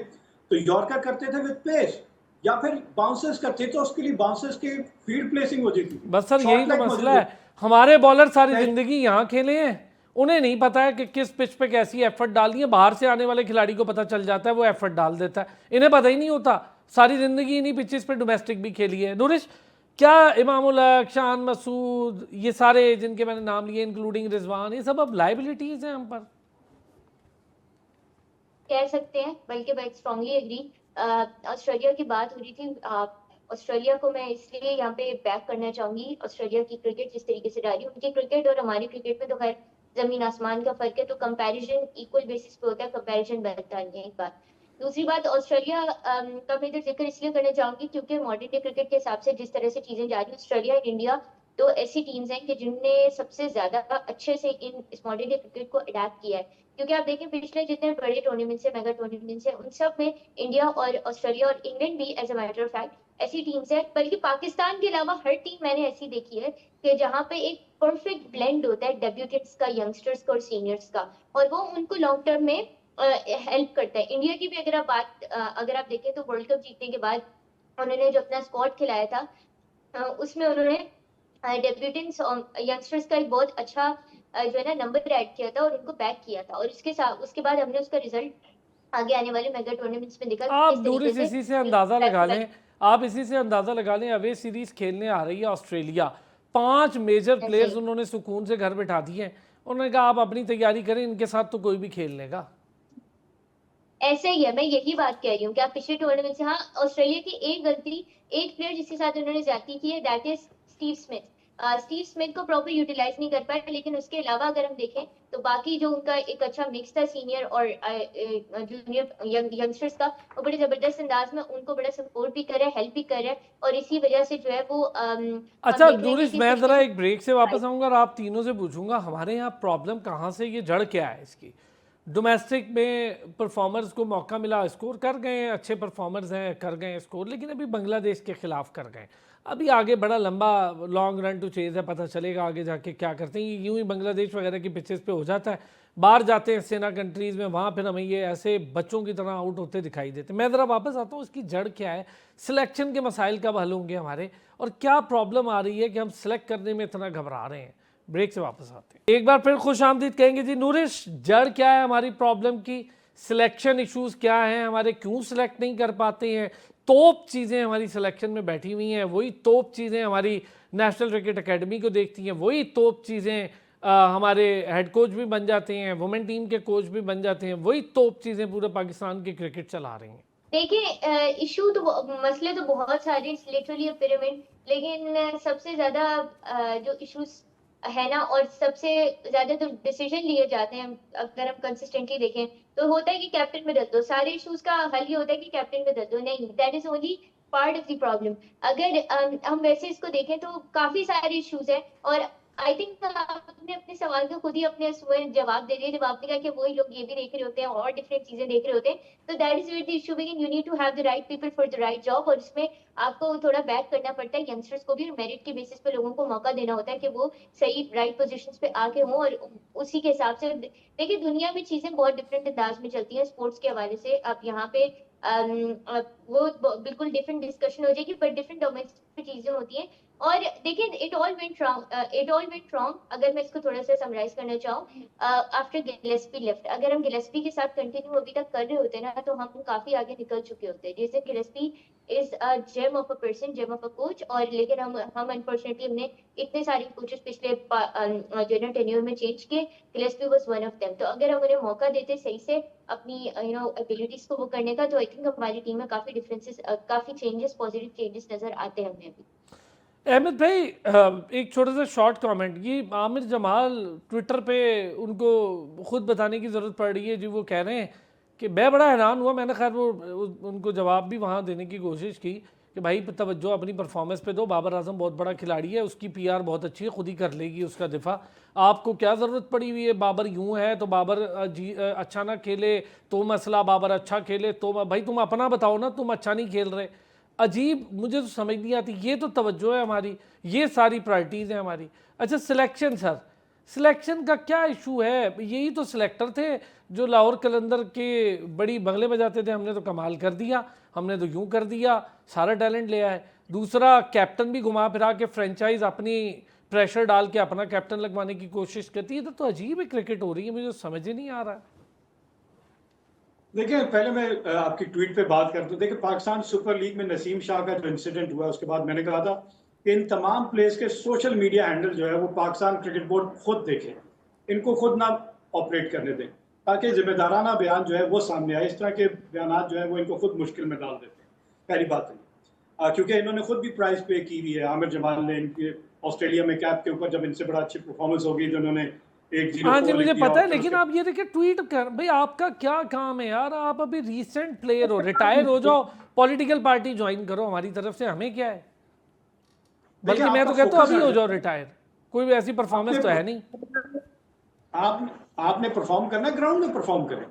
तो यॉर्कर करते थे विद पेस या फिर बाउंसर्स करते तो उसके लिए बाउंसर्स की फील्ड प्लेसिंग होती थी। बस सर यही शॉर्ट तो लेग मसला मौजूद है, हमारे बॉलर सारी जिंदगी यहाँ खेले हैं, उन्हें नहीं पता है कि किस पिच पे कैसी एफर्ट डालनी है। बाहर से आने वाले खिलाड़ी को पता चल जाता है, वो एफर्ट डाल देता है, इन्हें पता ही नहीं होता। सारी जिंदगी इन्हीं पिचेस पे डोमेस्टिक भी खेली है। नूरिश, क्या इमाम उल हक, शान मसूद, ये सारे जिनके मैंने नाम लिए इंक्लूडिंग रिजवान, ये सब अब लाइबिलिटीज हैं हम पर? कह सकते हैं, बल्कि मैं स्ट्रांगली एग्री। ऑस्ट्रेलिया की बात हो रही थी, ऑस्ट्रेलिया को मैं इसलिए यहाँ पे बैक करना चाहूंगी। ऑस्ट्रेलिया की क्रिकेट जिस तरीके से डाली, उनकी क्रिकेट और हमारी क्रिकेट में तो खैर जमीन आसमान का फर्क है, तो कंपैरिजन इक्वल बेसिस पे होता है, कंपैरिजन बनता नहीं है। एक बात। दूसरी बात, ऑस्ट्रेलिया का मैं इधर जिक्र इसलिए करना चाहूंगी क्योंकि मॉडर्न डे क्रिकेट के हिसाब से जिस तरह से चीजें जा रही है, ऑस्ट्रेलिया और इंडिया तो ऐसी टीम्स हैं कि जिनने सबसे ज्यादा अच्छे से इस मॉडर्न डे क्रिकेट को अडेप्ट किया है। क्योंकि आप देखें पिछले जितने बड़े टूर्नामेंट्स है, मेगा टूर्नामेंट्स है, उन सब में इंडिया और ऑस्ट्रेलिया और इंग्लैंड भी as a matter of fact ऐसी टीम्स है, बल्कि पाकिस्तान के अलावा हर टीम मैंने ऐसी देखी है कि जहाँ पे एक परफेक्ट ब्लेंड होता है डेब्यूटेंट्स का, यंगस्टर्स का और सीनियर्स का, और वो उनको लॉन्ग टर्म में हेल्प करता है। इंडिया की भी अगर आप अगर आप देखें तो वर्ल्ड कप जीतने के बाद उन्होंने जो अपना स्क्वाड खिलाया था, उसमें उन्होंने डेब्यूटेंट्स यंगस्टर्स का एक बहुत अच्छा जो है ना नंबर ऐड किया था और उनको बैक किया था, और उसके साथ उसके बाद हमने उसका रिजल्ट आगे आने वाले मेगा टूर्नामेंट्स में देखा आप किस तरीके नूरिश से इसी से अंदाजा लगा लें, आप इसी से अंदाजा लगा लें, अवे सीरीज खेलने आ रही है ऑस्ट्रेलिया, 5 मेजर प्लेयर्स उन्होंने सुकून से घर बैठा दिए हैं। उन्होंने कहा आप अपनी तैयारी करें, इनके साथ तो कोई भी खेल लेगा। ऐसे ही है, मैं यही बात कह रही हूँ कि आप पिछले टूर्नामेंट से, हाँ ऑस्ट्रेलिया की एक गलती, एक प्लेयर जिसके साथ उन्होंने ज्यादती की है, that is Steve Smith. Steve Smith को प्रॉपर यूटिलाइज नहीं कर पाए, लेकिन उसके अलावा अगर हम देखें तो बाकी जो उनका एक अच्छा मिक्स था सीनियर और जूनियर यंगस्टर्स का, वो बड़े जबरदस्त अंदाज में उनको बड़ा सपोर्ट भी कर रहा है, हेल्प भी कर रहा है, और इसी वजह से जो है वो अच्छा नूरिश, मैं जरा एक ब्रेक से वापस आऊंगा और आप तीनों से पूछूंगा हमारे यहाँ प्रॉब्लम कहाँ से, ये जड़ क्या है इसकी। डोमेस्टिक में परफॉर्मर्स को मौका मिला, स्कोर कर गए, अच्छे परफॉर्मर्स हैं, कर गए स्कोर, लेकिन अभी बांग्लादेश के खिलाफ कर गए। अभी आगे बड़ा लंबा लॉन्ग रन टू चेज है, पता चलेगा आगे जाके क्या करते हैं। यूं ही बांग्लादेश वगैरह की पिचेस पे हो जाता है, बाहर जाते हैं सेना कंट्रीज़ में, वहाँ फिर हमें ये ऐसे बच्चों की तरह आउट होते दिखाई देते। मैं ज़रा वापस आता हूँ, इसकी जड़ क्या है, सिलेक्शन के मसाइल कब हल होंगे हमारे, और क्या प्रॉब्लम आ रही है कि हम सिलेक्ट करने में इतना घबरा रहे हैं। ब्रेक से वापस आते हैं, एक बार फिर खुश आमदीद कहेंगे जी। नूरिश, जड़ क्या है हमारी प्रॉब्लम की, सिलेक्शन इश्यूज क्या हैं हमारे, क्यों सिलेक्ट नहीं कर पाते हैं? तोप चीज़ें हमारी सिलेक्शन में बैठी हुई हैं, वही तोप चीज़ें हमारी नेशनल क्रिकेट एकेडमी को देखती हैं, वही तोप चीज़ें हमारे हेड कोच भी बन जाते हैं, वुमेन टीम के कोच भी बन जाते हैं, वही तोप चीज़ें पूरे पाकिस्तान की क्रिकेट चला रही हैं। देखिए इशू तो मसले तो बहुत सारे, लिटरली पिरामिड, लेकिन सबसे ज्यादा जो इश्यूज है ना, और सबसे ज्यादा जो डिसीजन लिए जाते हैं अगर हम कंसिस्टेंटली देखें तो होता है कि कैप्टन में बदल दो, सारे इश्यूज का हल ये होता है कि कैप्टन में बदल दो। नहीं, that is only part of the problem. अगर हम वैसे इसको देखें तो काफी सारे इश्यूज हैं, और आई थिंक आपने अपने सवाल को खुद ही अपने जवाब दे दिया जब आपने कहा कि वही लोग ये भी देख रहे होते हैं और डिफरेंट चीजें देख रहे होते हैं। तो that is where the issue begin, you need to have the right people for the right job, और इसमें आपको थोड़ा बैक करना पड़ता है यंगस्टर्स को भी, और मेरिट के बेसिस पे लोगों को मौका देना होता है कि वो सही राइट पोजीशंस पे आके हों, और उसी के हिसाब से देखिए दुनिया में चीजें बहुत डिफरेंट अंदाज में चलती हैं स्पोर्ट्स के हवाले से। आप यहाँ पे वो बिल्कुल डिफरेंट डिस्कशन हो जाएगी, बट डिफरेंट डोमेन्स पे चीजें होती हैं। और देखिए इट ऑल वेंट रॉन्ग अगर मैं इसको थोड़ा सा समराइज करना चाहूँ आफ्टर गिलेस्पी लेफ्ट। अगर हम गिलेस्पी के साथ कंटिन्यू अभी तक कर रहे होते ना तो हम काफी आगे निकल चुके होते। जैसे Gillespie is a gem of a person, gem of a coach, और लेकिन हम अनफॉर्चुनेटली हमने इतने सारे कोचेस पिछले जो है टेन्योर में चेंज किए। Gillespie was one of them. तो अगर हम उन्हें मौका देते सही से अपनी एबिलिटीज को वो करने का, तो आई थिंक हमारी टीम में काफी डिफरेंसेस, काफी चेंजेस, पॉजिटिव चेंजेस नजर आते हैं हमें अभी। अहमद भाई, एक छोटा सा शॉर्ट कमेंट, ये आमिर जमाल ट्विटर पे उनको खुद बताने की ज़रूरत पड़ रही है जी। वो कह रहे हैं कि मैं बड़ा हैरान हुआ, मैंने खैर वो उनको जवाब भी वहाँ देने की कोशिश की कि भाई तवज्जो अपनी परफॉर्मेंस पे दो, बाबर आजम बहुत बड़ा खिलाड़ी है, उसकी पीआर बहुत अच्छी है, खुद ही कर लेगी उसका दिफा, आपको क्या ज़रूरत पड़ी हुई है? बाबर यूँ है तो बाबर अच्छा ना खेले तो मसला, बाबर अच्छा खेले तो भाई तुम अपना बताओ ना, तुम अच्छा नहीं खेल रहे। अजीब, मुझे तो समझ नहीं आती। ये तो तवज्जो है हमारी, ये सारी प्रायोरिटीज़ हैं हमारी। अच्छा सिलेक्शन सर, सिलेक्शन का क्या इशू है? यही तो सिलेक्टर थे जो लाहौर कलंदर के बड़ी बगले बजाते थे, हमने तो कमाल कर दिया, हमने तो यूं कर दिया, सारा टैलेंट ले आए। दूसरा कैप्टन भी घुमा फिरा के फ्रेंचाइज अपनी प्रेशर डाल के अपना कैप्टन लगवाने की कोशिश करती है। तो अजीब ही क्रिकेट हो रही है, मुझे समझ ही नहीं आ रहा है। देखिए पहले मैं आपकी ट्वीट पे बात करता हूँ। देखिए पाकिस्तान सुपर लीग में नसीम शाह का जो इंसिडेंट हुआ उसके बाद मैंने कहा था कि इन तमाम प्लेयर्स के सोशल मीडिया हैंडल जो है वो पाकिस्तान क्रिकेट बोर्ड खुद देखे, इनको खुद ना ऑपरेट करने दें, ताकि जिम्मेदाराना बयान जो है वो सामने आए। इस तरह के बयान जो है वो इनको खुद मुश्किल में डाल देते हैं। पहली बात है क्योंकि इन्होंने खुद भी प्राइस पे की हुई है। आमिर जमाल ने इनके ऑस्ट्रेलिया में कैप के ऊपर जब इनसे बड़ा अच्छी परफॉर्मेंस होगी तो उन्होंने 1-0 हाँ जी मुझे लिख दिया पता है, और लेकिन आप ये देखिए ट्वीट कर, भाई आपका क्या काम है यार? आप अभी रीसेंट प्लेयर हो, रिटायर हो जाओ, पॉलिटिकल पार्टी ज्वाइन करो, हमारी तरफ से हमें क्या है? देखिए बल्कि मैं आपका तो कहता हूँ फोकस अभी हट हो जाओ जाता है। रिटायर, कोई भी ऐसी परफॉर्मेंस तो है नहीं। आपने परफॉर्म करना है, ग्राउंड में परफॉर्म करें।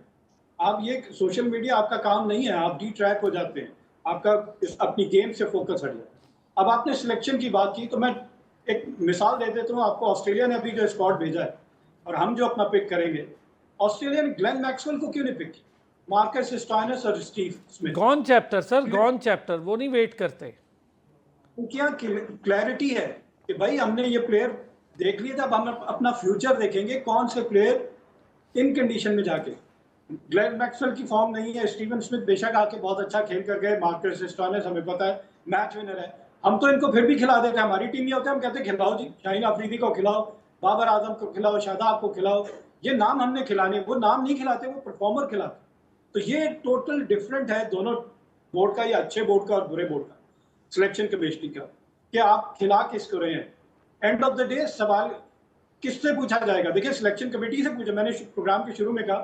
आप ये सोशल मीडिया आपका काम नहीं है, आप डी ट्रैक हो जाते हैं, आपका अपनी गेम से फोकस हट जाता है। अब आपने सिलेक्शन की बात की तो मैं एक मिसाल दे देता हूँ आपको। ऑस्ट्रेलिया ने अभी जो स्क्वाड भेजा है और हम जो अपना पिक करेंगे, ऑस्ट्रेलिया ने ग्लेन मैक्सवेल को क्यों नहीं पिक किया? मार्कस स्टोइनिस और Steve Smith. Gone chapter sir, gone chapter, वो नहीं वेट करते। क्या क्लैरिटी है कि भाई हमने ये प्लेयर देख लिया था, अब हम अपना फ्यूचर देखेंगे कौन से प्लेयर इन कंडीशन में जाके। ग्लेन मैक्सवेल की फॉर्म नहीं है, स्टीवन स्मिथ बेशक आके बहुत अच्छा खेल कर गए, मार्कस स्टोइनिस हमें पता है मैच विनर है, हम तो इनको फिर भी खिला देते हैं। हमारी टीम ये होता है, हम कहते हैं खिलाओ जी, शाहीन अफरीदी को खिलाओ, बाबर आजम को खिलाओ, शादाब को खिलाओ। ये नाम हमने खिलाने, वो नाम नहीं खिलाते, वो परफॉर्मर खिलाते। तो ये टोटल डिफरेंट है दोनों बोर्ड का, ये अच्छे बोर्ड का और बुरे बोर्ड का, सिलेक्शन कमेटी का, कि आप खिला किसको रहे हैं। एंड ऑफ द डे सवाल किससे पूछा जाएगा? देखिए सिलेक्शन कमेटी से पूछा। मैंने प्रोग्राम के शुरू में कहा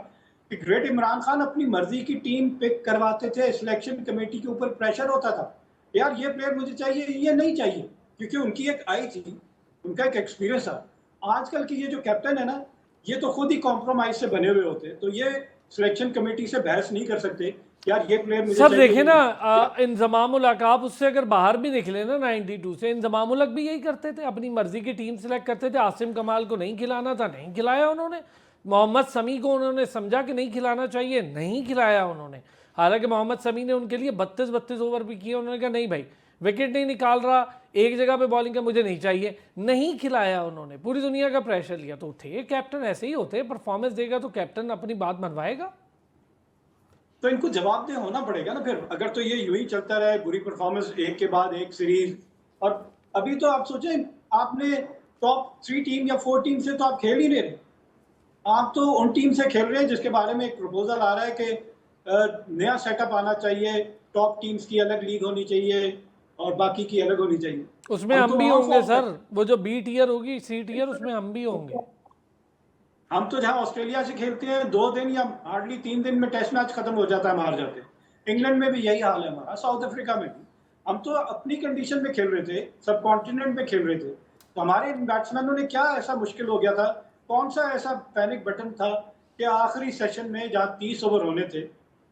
कि ग्रेट इमरान खान अपनी मर्जी की टीम पिक करवाते थे, सिलेक्शन कमेटी के ऊपर प्रेशर होता था, यार ये प्लेयर मुझे चाहिए, ये नहीं चाहिए, क्योंकि उनकी एक आई थी, उनका एक एक्सपीरियंस था। आजकल की ये जो कैप्टन है ना, ये तो खुद ही कॉम्प्रोमाइज से बने हुए होते हैं, तो ये सिलेक्शन कमेटी से बहस नहीं कर सकते यार ये प्लेयर मुझे सर चाहिए। देखे ना इंजमामुल हक, आप उससे अगर बाहर भी निकले ना 92 से, इंजमामुल हक भी यही करते थे, अपनी मर्जी की टीम सिलेक्ट करते थे। आसिम कमाल को नहीं खिलाना था, नहीं खिलाया उन्होंने। मोहम्मद समी को उन्होंने समझा कि नहीं खिलाना चाहिए, नहीं खिलाया उन्होंने। हालांकि मोहम्मद समी ने उनके लिए 32 ओवर भी किए, उन्होंने कहा नहीं भाई विकेट नहीं निकाल रहा, एक जगह पे बॉलिंग का मुझे नहीं चाहिए, नहीं खिलाया उन्होंने। पूरी दुनिया का प्रेशर लिया। तो थे कैप्टन ऐसे ही होते, परफॉर्मेंस देगा तो कैप्टन अपनी बात मनवाएगा। तो इनको जवाबदेह होना पड़ेगा ना फिर। अगर तो ये यूं ही चलता रहे, बुरी परफॉर्मेंस एक के बाद एक सीरीज, और अभी तो आप सोचें आपने टॉप 3 टीम या 4 टीम से तो आप खेल ही नहीं रहे, आप तो उन टीम से खेल रहे हैं जिसके बारे में एक प्रपोजल आ रहा है कि नया सेटअप आना चाहिए, टॉप टीम्स की अलग लीग होनी चाहिए और बाकी की अलग होनी चाहिए। उसमें हम भी होंगे सर, वो जो बी टियर होगी, सी टियर, उसमें हम भी होंगे। हम तो जहां ऑस्ट्रेलिया से खेलते हैं 2 दिन या हार्डली 3 दिन में टेस्ट मैच खत्म हो जाता है, हम हार जाते हैं। इंग्लैंड में भी यही हाल है हमारा, साउथ अफ्रीका में भी। हम तो अपनी कंडीशन में खेल रहे थे, सब कॉन्टिनेंट में खेल रहे थे, तो हमारे बैट्समैनों ने क्या ऐसा मुश्किल हो गया था, कौन सा ऐसा पैनिक बटन था कि आखिरी सेशन में जहाँ 30 ओवर होने थे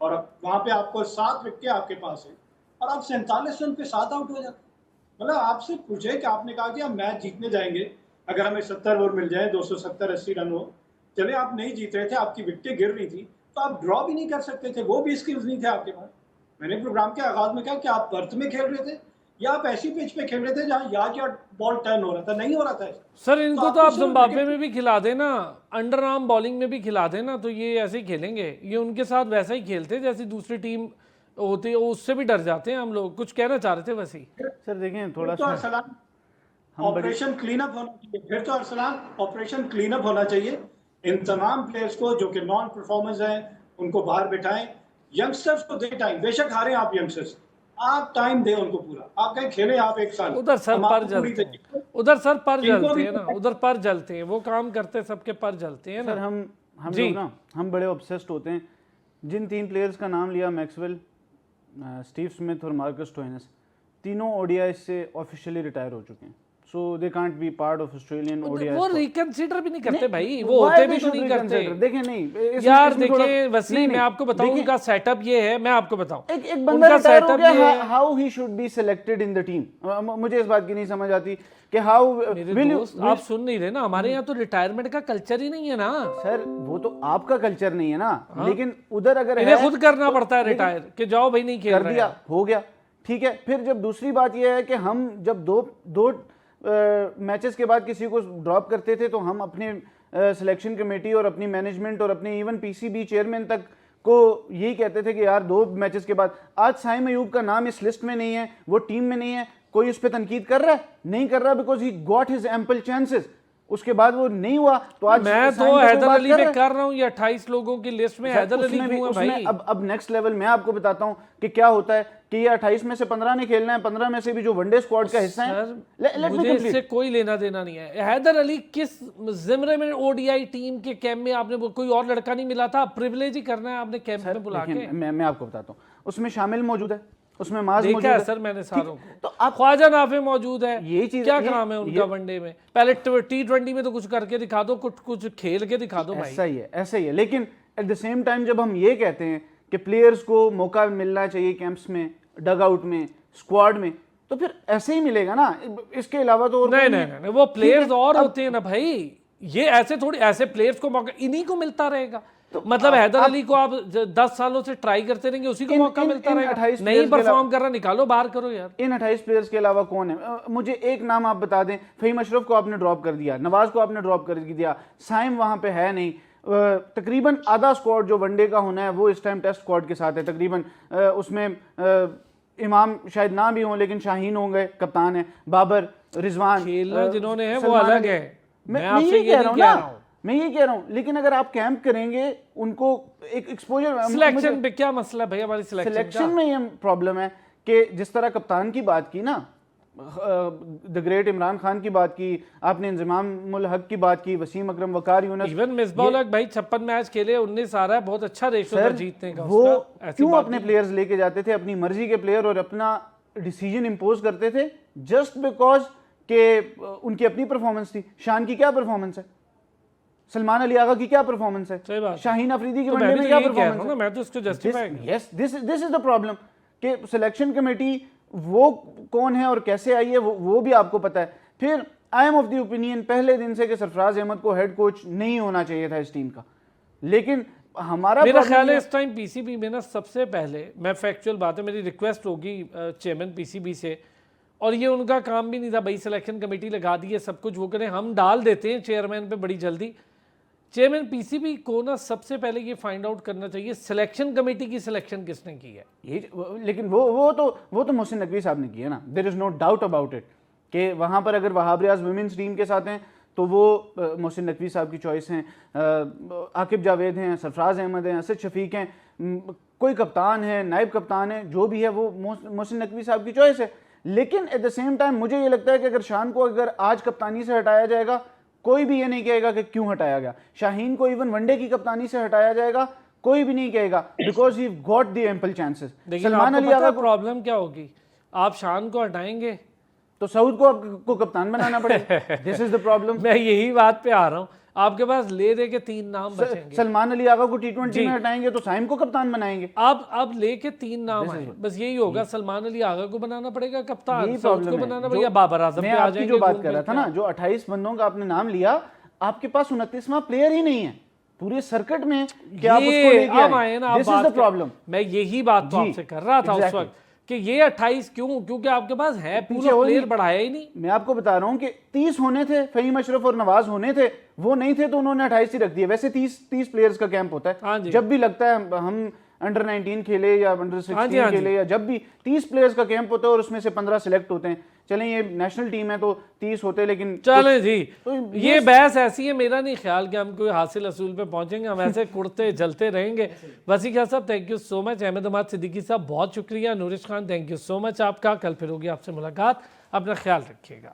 और वहां पे आपको 7 विकेट आपके पास है और आप 47 रन पे 7 आउट हो जाते। मतलब आपसे पूछे कि आपने कहा कि हम मैच जीतने जाएंगे, अगर हमें 70 ओवर मिल जाए, 270-80 रन हो, चले आप नहीं जीत रहे थे, आपकी विकेटें गिर रही थी, तो आप ड्रॉ भी नहीं कर सकते थे, वो भी स्किल्स नहीं थे आपके पास। मैंने प्रोग्राम के आगाज में कहा कि आप पर्थ में खेल रहे थे, या आप ऐसी पिच पे खेल रहे थे जहाँ या बॉल टर्न हो रहा था, नहीं हो रहा था। सर इनको तो आपको आप सिर्फ जिम्बाब्वे विकेट- में भी खिला देना, अंडर आर्म बॉलिंग में भी खिला देना, तो ये ऐसे ही खेलेंगे। ये उनके साथ वैसा ही खेलते जैसी दूसरी टीम होती है, उससे भी डर जाते हैं हम लोग। कुछ कहना चाह रहे थे वैसे ही। सर देखें थोड़ा तो सा अरसलान ऑपरेशन क्लीन अप होना चाहिए, फिर तो अरसलान ऑपरेशन क्लीन अप होना चाहिए। इन तमाम प्लेयर्स को जो कि नॉन परफॉर्मर्स हैं उनको बाहर बिठाएं, यंगस्टर्स को दे टाइम। बेशक हारे आप यंगस्टर्स, आप टाइम दें उनको पूरा। आप कहें खेले आप एक साल, उधर सर हम पर आपको पूरी जलते हैं, तरीके- उधर सर पर इनको जलते भी- हैं ना, उधर पर जलते हैं। वो काम करते सबके पर जलते हैं सर ना। हम जी। लोग ना हम बड़े ऑब्सेस्ड होते हैं। जिन 3 प्लेयर्स का नाम लिया, मैक्सवेल, स्टीव स्मिथ और मार्कस स्टोइनिस, तीनों ओडीआई से ऑफिशियली रिटायर हो चुके हैं। So they can't be part of Australian ODI. वो रिकंसीडर भी नहीं करते भाई, वो होते भी तो नहीं करते। देखें नहीं यार इसमें थोड़ा- देखिए वसीम, नहीं, मैं आपको बताऊं देखें, उनका सेटअप ये है, मैं आपको बताऊं एक बंदा उनका रिटायर हो सेटअप गया, ये है। How he should be selected in the team. मुझे इस बात की नहीं समझ आती कि हाउ मेरे विल यू। दोस्त आप सुन नहीं रहे ना, हमारे यहाँ तो रिटायरमेंट का कल्चर ही नहीं है ना। सर वो तो आपका कल्चर नहीं है ना, लेकिन उधर अगर इन्हें है खुद करना तो- पड़ता है लेकिन रिटायर, कि जाओ भाई नहीं खेल कर रहे दिया, हैं। हो गया, ठीक है। फिर जब दूसरी बात यह है कि हम जब दो मैचेस के बाद किसी को ड्रॉप करते थे तो हम अपने सिलेक्शन कमेटी और अपनी मैनेजमेंट और अपने इवन पीसीबी चेयरमैन तक को यही कहते थे कि यार 2 मैचेस के बाद, आज साइम अयूब का नाम इस लिस्ट में नहीं है, वो टीम में नहीं है, कोई उस पर तनकीद कर रहा है? नहीं कर रहा, because he got his ample chances. उसके बाद वो नहीं हुआ तो आज मैं साइम तो पे कोई हैदर बात अली कर में रहा है? कर रहा हूँ, ये 28 लोगों की लिस्ट में हैदर अली उसमें भी- क्यों है उसमें भाई? अब नेक्स्ट लेवल मैं आपको बताता हूं कि क्या होता है कि ये 28 में से 15 ने खेलना है, 15 में से भी जो वनडे स्क्वाड का हिस्सा है। सर मुझे इससे कोई लेना देना नहीं है। हैदर अली किस जिम्रे में ओडीआई टीम के कैंप में आपने कोई और लड़का नहीं मिला था? प्रिविलेज ही करना है आपने कैंप में बुला के। मैं आपको बताता हूं, उसमें शामिल मौजूद है, उसमें माज मौजूद देखा है है सर मैंने सारों को। तो आप ख्वाजा नाफे मौजूद है, यही चीज़- क्या ये- काम है उनका वनडे में? पहले T20 में तो कुछ करके दिखा दो, कुछ खेल के दिखा दो भाई। ऐसा ही है, ऐसा ही है। लेकिन एट द सेम टाइम जब हम ये कहते हैं कि प्लेयर्स को मौका मिलना चाहिए कैंप्स में, डग आउट में, स्क्वाड में, तो फिर ऐसे ही मिलेगा ना, इसके अलावा तो और नहीं कोई नहीं नहीं, वो प्लेयर्स और होते हैं ना भाई। ये ऐसे थोड़ी, ऐसे प्लेयर्स को मौका इन्हीं को मिलता रहेगा। मतलब हैदर अली को आप 10 सालों से ट्राई करते रहेंगे, उसी को मौका मिलता रहेगा। 28 नहीं players के परफॉर्म कर रहा, निकालो बाहर करो यार। इन 28 प्लेयर्स के अलावा कौन है? मुझे एक नाम आप बता दें। फहीम अशरफ को आपने ड्रॉप कर दिया, नवाज को आपने ड्रॉप कर दिया, साइम वहां पे है नहीं। तकरीबन आधा स्क्वाड जो वनडे का होना है वो इस टाइम टेस्ट स्क्वाड के साथ है तकरीबन। उसमें इमाम शायद ना भी हो, लेकिन शाहीन होंगे, कप्तान है, बाबर, रिजवान, खेलना जिन्होंने है वो सलमान अलग अली। है। मैं मैं आपसे यही ये कह नहीं रहा हूँ कह ना, रहा हूँ। मैं ये कह रहा हूँ। लेकिन अगर आप कैंप करेंगे उनको एक एक्सपोजर, सिलेक्शन पे क्या मसला है भाई? हमारी सिलेक्शन सिलेक्शन में ये प्रॉब्लम है कि जिस तरह कप्तान की बात की ना, द ग्रेट इमरान खान की बात की आपने, इंजमामुल हक की बात की, वसीम अकरम, वकार यूनुस, इवन मिसबाउल हक भाई 56 मैच खेले, 19 आ रहा है, बहुत अच्छा रेशो था सर जीतने का वो उसका। ऐसी क्यों बात अपने नहीं। प्लेयर्स लेके जाते थे, अपनी मर्जी के प्लेयर, और अपना डिसीजन इंपोज करते थे जस्ट बिकॉज के उनकी अपनी परफॉर्मेंस थी। शान की क्या परफॉर्मेंस है? सलमान अली आगा की क्या परफॉर्मेंस है? सही बात है। शाहीन अफरीदी की तो मैं वनडे भी में तो क्या यही कह रहा परफॉर्मेंस हूँ ना, मैं तो इसको justify yes this is the problem कि सिलेक्शन कमेटी वो कौन है और कैसे आई है वो भी आपको पता है। फिर I am of the opinion पहले दिन से कि सरफराज अहमद को हेड कोच नहीं होना चाहिए था इस टीम का, लेकिन हमारा मेरा problem ख्याल है ये- इस टाइम पीसीबी में ना सबसे पहले, मैं फैक्चुअल बात है, मेरी रिक्वेस्ट होगी चेयरमैन पीसीबी से, और ये उनका काम भी नहीं था भाई, सिलेक्शन कमेटी लगा दी है, सब कुछ वो करें, हम डाल देते हैं चेयरमैन पे बड़ी जल्दी। चेयरमैन पीसीबी को ना सबसे पहले ये फाइंड आउट करना चाहिए सिलेक्शन कमेटी की सिलेक्शन किसने की है। लेकिन वो तो मोहसिन नकवी साहब ने किया ना, there is no doubt about it कि वहां पर अगर वहाब रियाज वुमेन्स टीम के साथ हैं तो वो मोहसिन नकवी साहब की चॉइस हैं, आकिब जावेद हैं, सरफराज अहमद हैं, असद शफीक हैं, कोई कप्तान है, नायब कप्तान है, जो भी है वो मोहसिन नकवी साहब की चॉइस है। लेकिन एट द सेम टाइम मुझे ये लगता है कि अगर शान को अगर आज कप्तानी से हटाया जाएगा, कोई भी ये नहीं कहेगा कि क्यों हटाया गया। शाहीन को इवन वनडे की कप्तानी से हटाया जाएगा, कोई भी नहीं कहेगा, because he got the ample chances. Salman Ali Agha problem क्या होगी, आप शान को हटाएंगे तो सऊद को आपको कप्तान बनाना पड़ेगा। This is the problem. मैं यही बात पे आ रहा हूँ, आपके पास ले दे के 3 नाम बचेंगे। सलमान अली आगा को T20 में हटाएंगे तो साइम को कप्तान बनाएंगे। अब लेके 3 नाम आए, बस यही होगा, सलमान अली आगा को बनाना पड़ेगा कप्तान, सऊद को बनाना पड़ेगा, बाबर आजम पे आ जाएंगे। जो बात कर रहा था ना, जो 28 बंदों का आपने नाम लिया, आपके पास 29वां प्लेयर ही नहीं है पूरे सर्किट में कि आप उसको लेके आए ना। This is the problem. मैं यही बात तो आपसे कर रहा था उस वक्त कि ये 28 क्यों? क्योंकि आपके पास है पीछे पूरा और प्लेयर नहीं। बढ़ाया ही नहीं। मैं आपको बता रहा हूँ कि 30 होने थे, फहीम अशरफ और नवाज होने थे, वो नहीं थे तो उन्होंने 28 ही रख दिए। वैसे 30 प्लेयर्स का कैंप होता हाँ है, जी। जब भी लगता है हम अंडर 19 खेले या अंडर हाँ 16 जी, हाँ खेले जी। या जब भी 30 प्लेयर्स का कैंप होता है और उसमें से 15 सिलेक्ट होते हैं। चलें ये नेशनल टीम है तो 30 होते हैं, लेकिन चलें जी, तो ये बहस ऐसी है, मेरा नहीं ख्याल कि हम कोई हासिल असूल पे पहुंचेंगे, हम ऐसे कुड़ते जलते रहेंगे। वसी खान साहब thank you so much, Ahmad Amad Siddiqui साहब बहुत शुक्रिया, Noorish Khan thank you so much आपका। कल फिर होगी आपसे मुलाकात, अपना ख्याल रखिएगा।